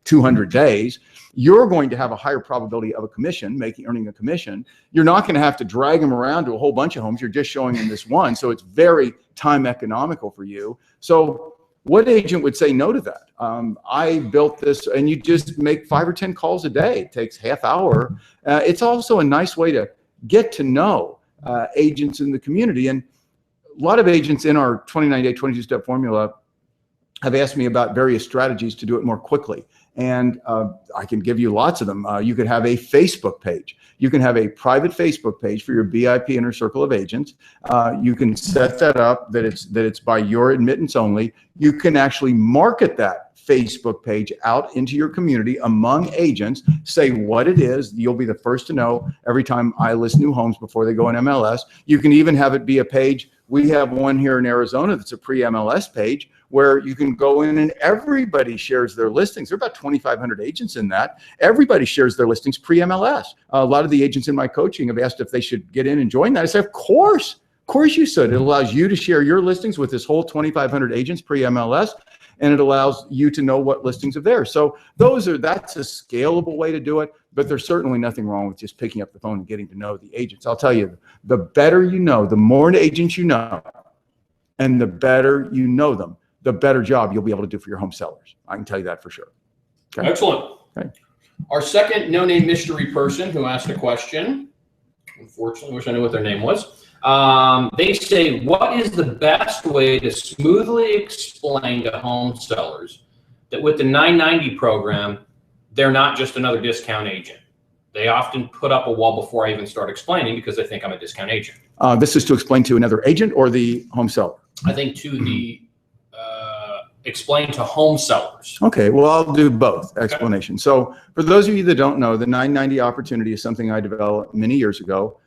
200 days. You're going to have a higher probability of a commission, earning a commission. You're not going to have to drag them around to a whole bunch of homes. You're just showing them this one. So it's very time economical for you. So what agent would say no to that? I built this, and you just make 5 or 10 calls a day. It takes half hour. It's also a nice way to get to know agents in the community. And a lot of agents in our 29-day, 22-step formula have asked me about various strategies to do it more quickly. And I can give you lots of them. You could have a Facebook page. You can have a private Facebook page for your VIP inner circle of agents. You can set that up that it's by your admittance only. You can actually market that Facebook page out into your community among agents, say what it is. You'll be the first to know every time I list new homes before they go in MLS. You can even have it be a page we have one here in Arizona that's a pre-MLS page where you can go in and everybody shares their listings. There are about 2,500 agents in that. Everybody shares their listings pre-MLS. A lot of the agents in my coaching have asked if they should get in and join that. I said, of course you should. It allows you to share your listings with this whole 2,500 agents pre-MLS, and it allows you to know what listings are there. So that's a scalable way to do it, but there's certainly nothing wrong with just picking up the phone and getting to know the agents. I'll tell you, the better you know, the more agents you know, and the better you know them, the better job you'll be able to do for your home sellers. I can tell you that for sure. Okay. Excellent. Okay. Our second no-name mystery person who asked a question, unfortunately, wish I knew what their name was. They say, what is the best way to smoothly explain to home sellers that with the 990 program, they're not just another discount agent? They often put up a wall before I even start explaining because they think I'm a discount agent. This is to explain to another agent or the home seller? I think to the explain to home sellers. Okay, well, I'll do both explanation. Okay. So for those of you that don't know, the 990 opportunity is something I developed many years ago.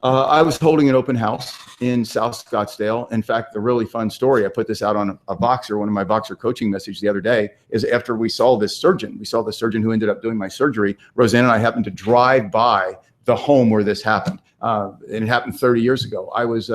I was holding an open house in South Scottsdale. In fact, the really fun story, I put this out on a Boxer, one of my Boxer coaching messages the other day, is after we saw this surgeon who ended up doing my surgery, Roseanne and I happened to drive by the home where this happened. And it happened 30 years ago. I was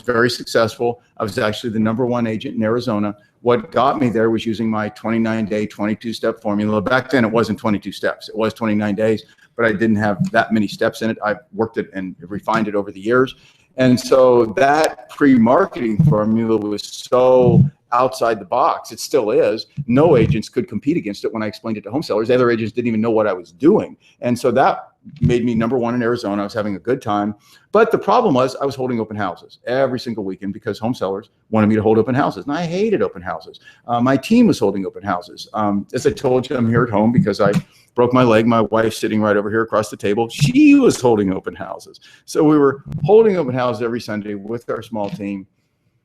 very successful. I was actually the #1 agent in Arizona. What got me there was using my 29-day, 22-step formula. Back then, it wasn't 22 steps. It was 29 days, but I didn't have that many steps in it. I worked it and refined it over the years. And so that pre-marketing formula was so outside the box. It still is. No agents could compete against it when I explained it to home sellers. The other agents didn't even know what I was doing. And so that made me #1 in Arizona. I was having a good time. But the problem was I was holding open houses every single weekend because home sellers wanted me to hold open houses. And I hated open houses. My team was holding open houses. As I told you, I'm here at home because I broke my leg. My wife's sitting right over here across the table. She was holding open houses. So we were holding open houses every Sunday with our small team.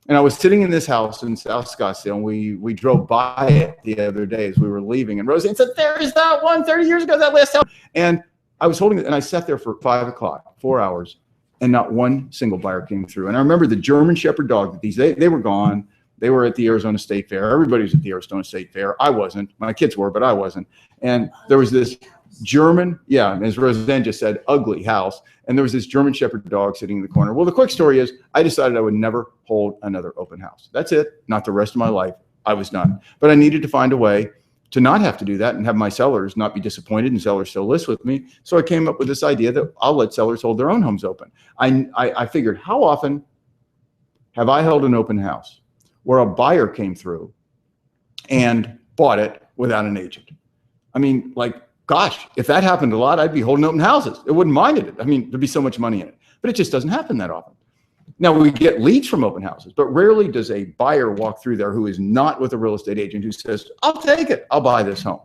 And I was sitting in this house in South Scottsdale, and we drove by it the other day as we were leaving. And Roseanne said, "There is that one 30 years ago, that last house." And I was holding it, and I sat there for 5 o'clock, 4 hours, and not one single buyer came through. And I remember the German Shepherd dog, they were gone. They were at the Arizona State Fair. Everybody was at the Arizona State Fair. I wasn't. My kids were, but I wasn't. And there was this German, as Roseanne just said, ugly house. And there was this German Shepherd dog sitting in the corner. Well, the quick story is I decided I would never hold another open house. That's it. Not the rest of my life. I was done. But I needed to find a way to not have to do that and have my sellers not be disappointed and sellers still list with me. So I came up with this idea that I'll let sellers hold their own homes open. I figured, how often have I held an open house where a buyer came through and bought it without an agent? I mean, like, gosh, if that happened a lot, I'd be holding open houses. It wouldn't mind it. I mean, there'd be so much money in it. But it just doesn't happen that often. Now, we get leads from open houses, but rarely does a buyer walk through there who is not with a real estate agent who says, "I'll take it. I'll buy this home."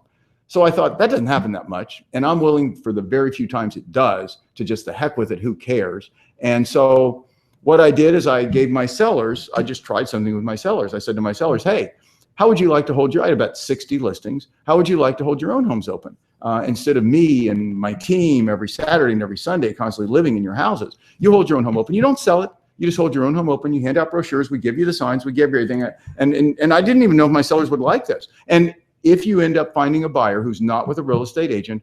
So I thought that doesn't happen that much. And I'm willing, for the very few times it does, to just the heck with it, who cares? And so what I did is I gave my sellers, I just tried something with my sellers. I said to my sellers, "Hey, how would you like to hold I had about 60 listings. How would you like to hold your own homes open? Instead of me and my team every Saturday and every Sunday constantly living in your houses, you hold your own home open. You don't sell it. You just hold your own home open. You hand out brochures. We give you the signs. We give you everything." And I didn't even know if my sellers would like this. And if you end up finding a buyer who's not with a real estate agent,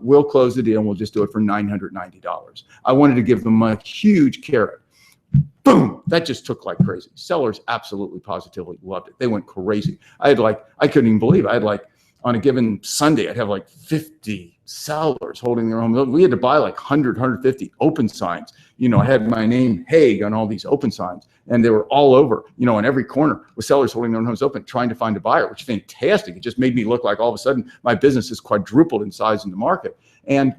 we'll close the deal and we'll just do it for $990. I wanted to give them a huge carrot. Boom, that just took like crazy. Sellers absolutely positively loved it. They went crazy. I couldn't even believe it. I had on a given Sunday, I'd have 50 sellers holding their home. We had to buy 100, 150 open signs. I had my name, Haig, on all these open signs, and they were all over, on every corner with sellers holding their own homes open, trying to find a buyer, which is fantastic. It just made me look like all of a sudden my business has quadrupled in size in the market. And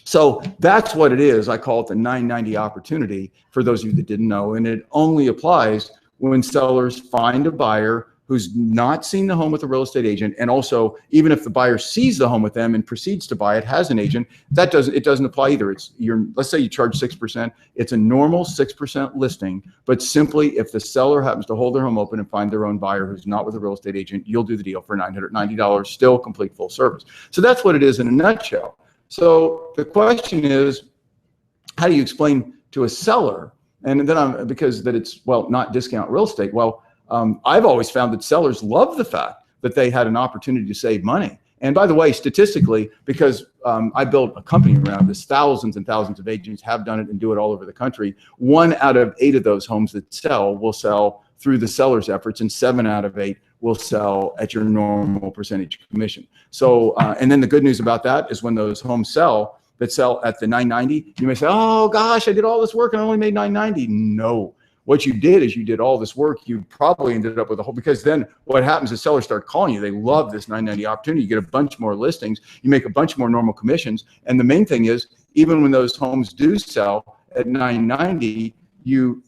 so that's what it is. I call it the 990 opportunity, for those of you that didn't know. And it only applies when sellers find a buyer who's not seen the home with a real estate agent. And also, even if the buyer sees the home with them and proceeds to buy it, has an agent, it doesn't apply either. Let's say you charge 6%. It's a normal 6% listing, but simply if the seller happens to hold their home open and find their own buyer who's not with a real estate agent, you'll do the deal for $990, still complete full service. So that's what it is in a nutshell. So the question is, how do you explain to a seller? And then because it's, well, not discount real estate. Well, I've always found that sellers love the fact that they had an opportunity to save money. And by the way, statistically, because I built a company around this, thousands and thousands of agents have done it and do it all over the country. 1 out of 8 of those homes that sell will sell through the seller's efforts, and 7 out of 8 will sell at your normal percentage commission. So, and then the good news about that is when those homes sell that sell at the 990, you may say, oh gosh, I did all this work and I only made 990. No. What you did is you did all this work. You probably ended up with a whole, because then what happens is sellers start calling you. They love this 990 opportunity. You get a bunch more listings. You make a bunch more normal commissions. And the main thing is, even when those homes do sell at 990, you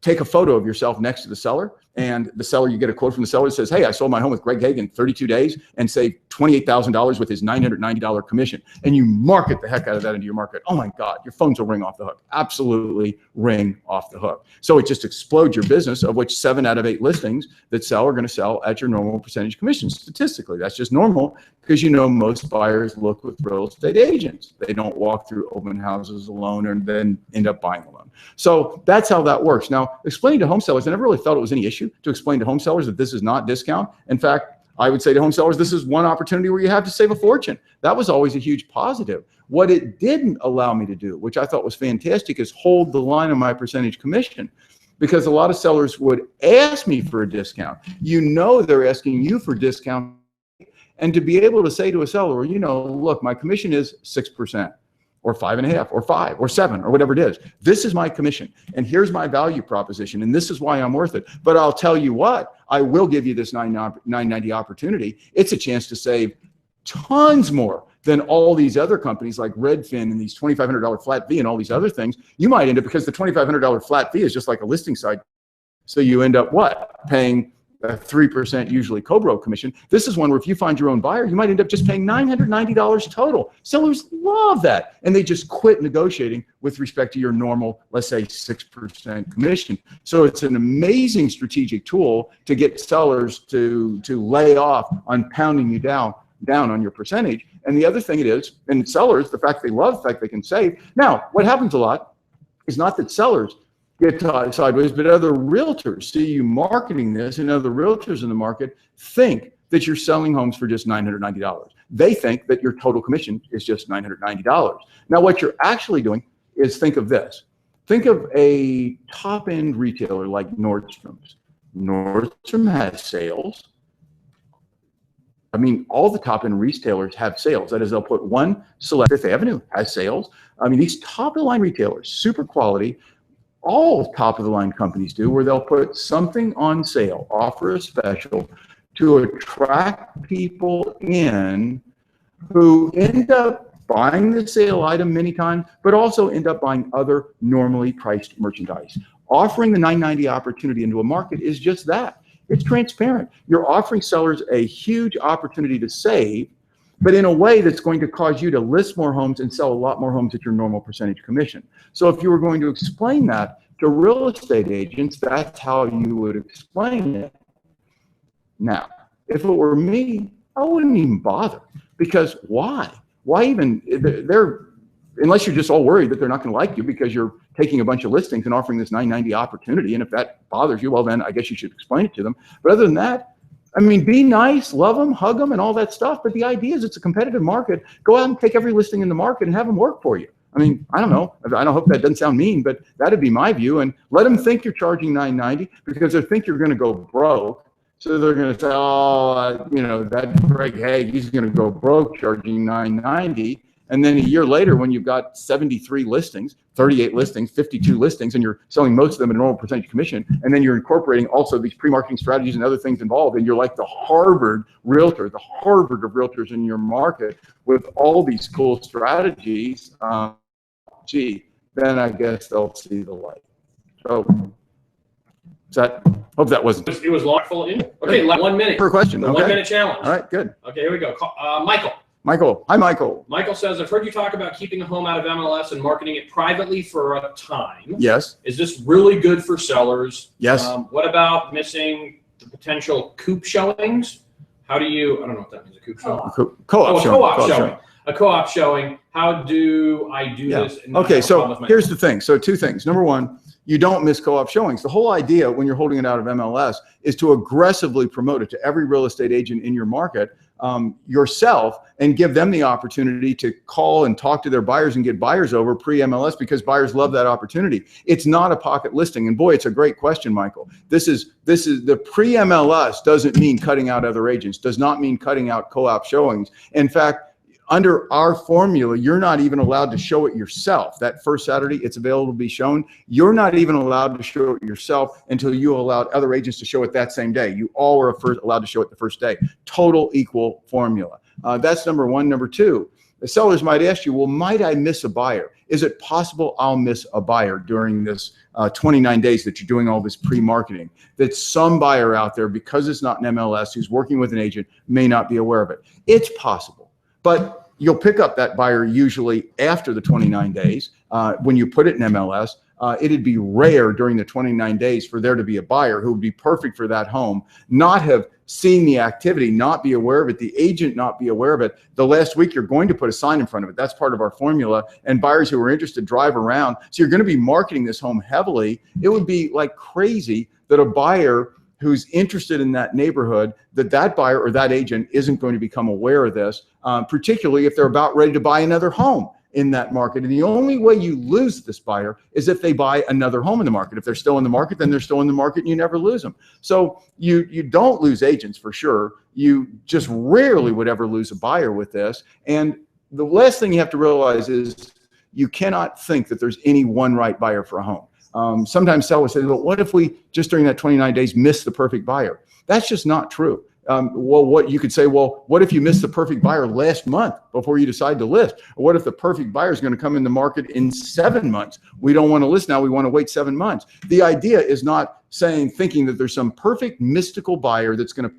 take a photo of yourself next to the seller, and the seller, you get a quote from the seller that says, hey, I sold my home with Greg Hagan in 32 days and saved $28,000 with his $990 commission. And you market the heck out of that into your market. Oh my God, your phones will ring off the hook. Absolutely ring off the hook. So it just explodes your business, of which 7 out of 8 listings that sell are going to sell at your normal percentage commission. Statistically, that's just normal, because you know most buyers look with real estate agents. They don't walk through open houses alone and then end up buying alone. So that's how that works. Now, explaining to home sellers, I never really felt it was any issue to explain to home sellers that this is not discount. In fact, I would say to home sellers, this is one opportunity where you have to save a fortune. That was always a huge positive. What it didn't allow me to do, which I thought was fantastic, is hold the line on my percentage commission. Because a lot of sellers would ask me for a discount. You know they're asking you for discount. And to be able to say to a seller, well, you know, look, my commission is 6%. Or 5.5, or 5, or 7, or whatever it is. This is my commission, and here's my value proposition, and this is why I'm worth it. But I'll tell you what, I will give you this 990 opportunity. It's a chance to save tons more than all these other companies like Redfin and these $2,500 flat fee and all these other things. You might end up, because the $2,500 flat fee is just like a listing site. So you end up what? Paying a 3% usually co-bro commission. This is one where if you find your own buyer, you might end up just paying $990 total. Sellers love that. And they just quit negotiating with respect to your normal, let's say 6% commission. So it's an amazing strategic tool to get sellers to lay off on pounding you down on your percentage. And the other thing it is, and sellers, the fact they love the fact they can save. Now, what happens a lot is not that sellers get sideways, but other realtors see you marketing this, and other realtors in the market think that you're selling homes for just $990. They think that your total commission is just $990. Now, what you're actually doing is, think of this. Think of a top-end retailer like Nordstrom's. Nordstrom has sales. I mean, all the top-end retailers have sales. That is, they'll put one select. Fifth Avenue has sales. I mean, these top-of-the-line retailers, super quality, all top-of-the-line companies do, where they'll put something on sale, offer a special to attract people in who end up buying the sale item many times, but also end up buying other normally priced merchandise. Offering the 990 opportunity into a market is just that. It's transparent. You're offering sellers a huge opportunity to save, but in a way that's going to cause you to list more homes and sell a lot more homes at your normal percentage commission. So if you were going to explain that to real estate agents, that's how you would explain it. Now, if it were me, I wouldn't even bother, because why? Why even? Unless you're just all worried that they're not going to like you because you're taking a bunch of listings and offering this 990 opportunity, and if that bothers you, well, then I guess you should explain it to them. But other than that, I mean, be nice, love them, hug them, and all that stuff. But the idea is, it's a competitive market. Go out and take every listing in the market and have them work for you. I mean, I don't know. I don't hope that doesn't sound mean, but that'd be my view. And let them think you're charging $990, because they think you're going to go broke. So they're going to say, oh, you know, that Greg Hague, he's going to go broke charging $990. And then a year later, when you've got 73 listings, 38 listings, 52 listings, and you're selling most of them at a normal percentage commission, and then you're incorporating also these pre-marketing strategies and other things involved, and you're like the Harvard realtor, the Harvard of realtors in your market with all these cool strategies, then I guess they'll see the light. So, hope that wasn't. It was lawful. Okay, 1 minute. Per question. Okay. 1 minute challenge. All right, good. Okay, here we go. Michael. Michael. Hi, Michael. Michael says, I've heard you talk about keeping a home out of MLS and marketing it privately for a time. Yes. Is this really good for sellers? Yes. What about missing the potential coop showings? How do you, I don't know what that means, a coop showing. Co-op showing. A co-op showing. How do I do this? Okay, so here's the thing. So 2 things. Number one, you don't miss co-op showings. The whole idea when you're holding it out of MLS is to aggressively promote it to every real estate agent in your market yourself, and give them the opportunity to call and talk to their buyers and get buyers over pre-MLS, because buyers love that opportunity. It's not a pocket listing. And boy, it's a great question, Michael. This is the pre-MLS doesn't mean cutting out other agents, does not mean cutting out co-op showings. In fact, under our formula, you're not even allowed to show it yourself. That first Saturday it's available to be shown, you're not even allowed to show it yourself until you allowed other agents to show it that same day. You all are allowed to show it the first day. Total equal formula. That's number one. Number two, the sellers might ask you, well, might I miss a buyer? Is it possible I'll miss a buyer during this 29 days that you're doing all this pre-marketing? That some buyer out there, because it's not an MLS, who's working with an agent, may not be aware of it. It's possible. But you'll pick up that buyer usually after the 29 days. When you put it in MLS, it'd be rare during the 29 days for there to be a buyer who would be perfect for that home, not have seen the activity, not be aware of it, the agent not be aware of it. The last week you're going to put a sign in front of it. That's part of our formula. And buyers who are interested drive around. So you're going to be marketing this home heavily. It would be like crazy that a buyer who's interested in that neighborhood, that buyer or that agent isn't going to become aware of this, particularly if they're about ready to buy another home in that market. And the only way you lose this buyer is if they buy another home in the market. If they're still in the market, then they're still in the market and you never lose them. So you don't lose agents for sure. You just rarely would ever lose a buyer with this. And the last thing you have to realize is you cannot think that there's any one right buyer for a home. Sometimes sellers say, well, what if we just during that 29 days miss the perfect buyer? That's just not true. Well, what you could say, well, what if you missed the perfect buyer last month before you decide to list? Or what if the perfect buyer is going to come in the market in 7 months? We don't want to list now. We want to wait 7 months. The idea is not thinking that there's some perfect mystical buyer that's going to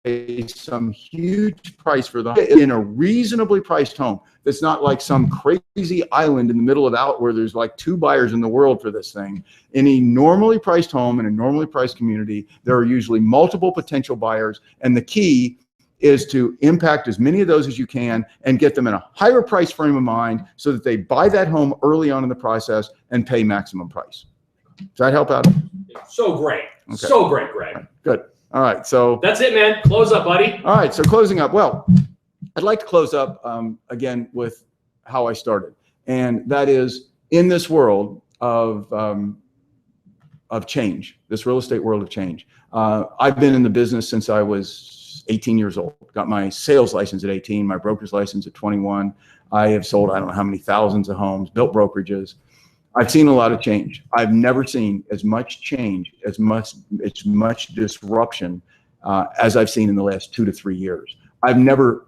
pay some huge price for the home in a reasonably priced home. That's not like some crazy island in the middle of out where there's like 2 buyers in the world for this thing. In a normally priced home, in a normally priced community, there are usually multiple potential buyers. And the key is to impact as many of those as you can and get them in a higher price frame of mind so that they buy that home early on in the process and pay maximum price. Does that help out? So great. Okay. So great, Greg. Good. All right. So that's it, man. Close up, buddy. All right. So closing up. Well, I'd like to close up again with how I started. And that is in this world of change, this real estate world of change. I've been in the business since I was 18 years old. Got my sales license at 18, my broker's license at 21. I have sold, I don't know how many thousands of homes, built brokerages. I've seen a lot of change. I've never seen as much change, as much disruption as I've seen in the last 2 to 3 years. I've never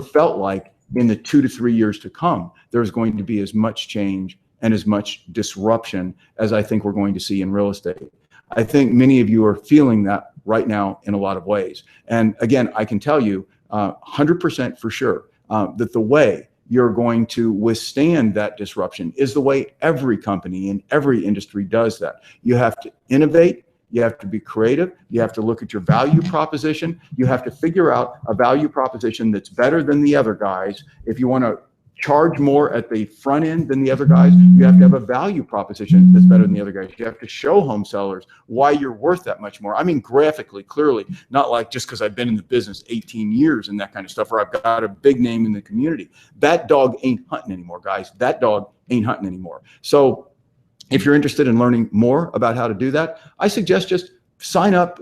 felt like in the 2 to 3 years to come, there's going to be as much change and as much disruption as I think we're going to see in real estate. I think many of you are feeling that right now in a lot of ways. And again, I can tell you 100% for sure that the way you're going to withstand that disruption is the way every company in every industry does that. You have to innovate. You have to be creative. You have to look at your value proposition. You have to figure out a value proposition that's better than the other guys. If you want to charge more at the front end than the other guys, you have to have a value proposition that's better than the other guys. You have to show home sellers why you're worth that much more. I mean, graphically, clearly, not like just because I've been in the business 18 years and that kind of stuff, or I've got a big name in the community. That dog ain't hunting anymore, guys. That dog ain't hunting anymore. So if you're interested in learning more about how to do that, I suggest just sign up,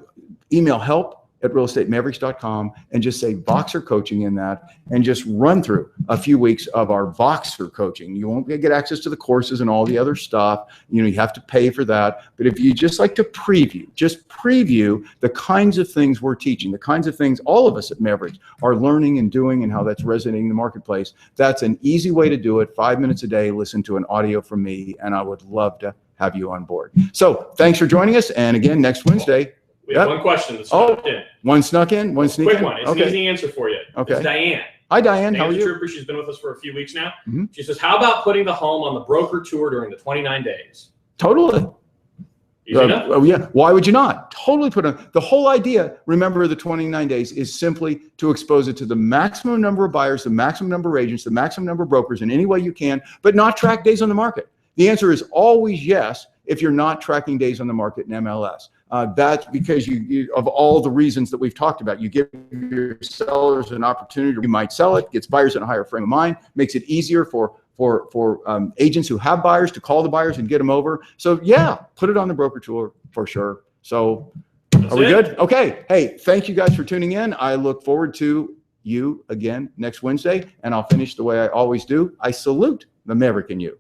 email help@realestatemaveriks.com, and just say Voxer coaching in that, and just run through a few weeks of our Voxer coaching. You won't get access to the courses and all the other stuff. You have to pay for that. But if you just like to preview the kinds of things we're teaching, the kinds of things all of us at Mavericks are learning and doing and how that's resonating in the marketplace, that's an easy way to do it. 5 minutes a day, listen to an audio from me, and I would love to have you on board. So thanks for joining us. And again, next Wednesday, we have one question that's snuck in. One snuck in? One sneak in? Quick one. It's an easy answer for you. Okay. It's Diane. Hi, Diane. How are you? Trooper. She's been with us for a few weeks now. Mm-hmm. She says, how about putting the home on the broker tour during the 29 days? Totally. Easy enough? Oh, yeah. Why would you not? Totally put on. The whole idea, remember, the 29 days is simply to expose it to the maximum number of buyers, the maximum number of agents, the maximum number of brokers in any way you can, but not track days on the market. The answer is always yes. if you're not tracking days on the market in MLS. That's because you of all the reasons that we've talked about. You give your sellers an opportunity. You might sell it, gets buyers in a higher frame of mind, makes it easier for agents who have buyers to call the buyers and get them over. So yeah, put it on the broker tour for sure. So are we good? Okay. Hey, thank you guys for tuning in. I look forward to you again next Wednesday, and I'll finish the way I always do. I salute the Maverick in you.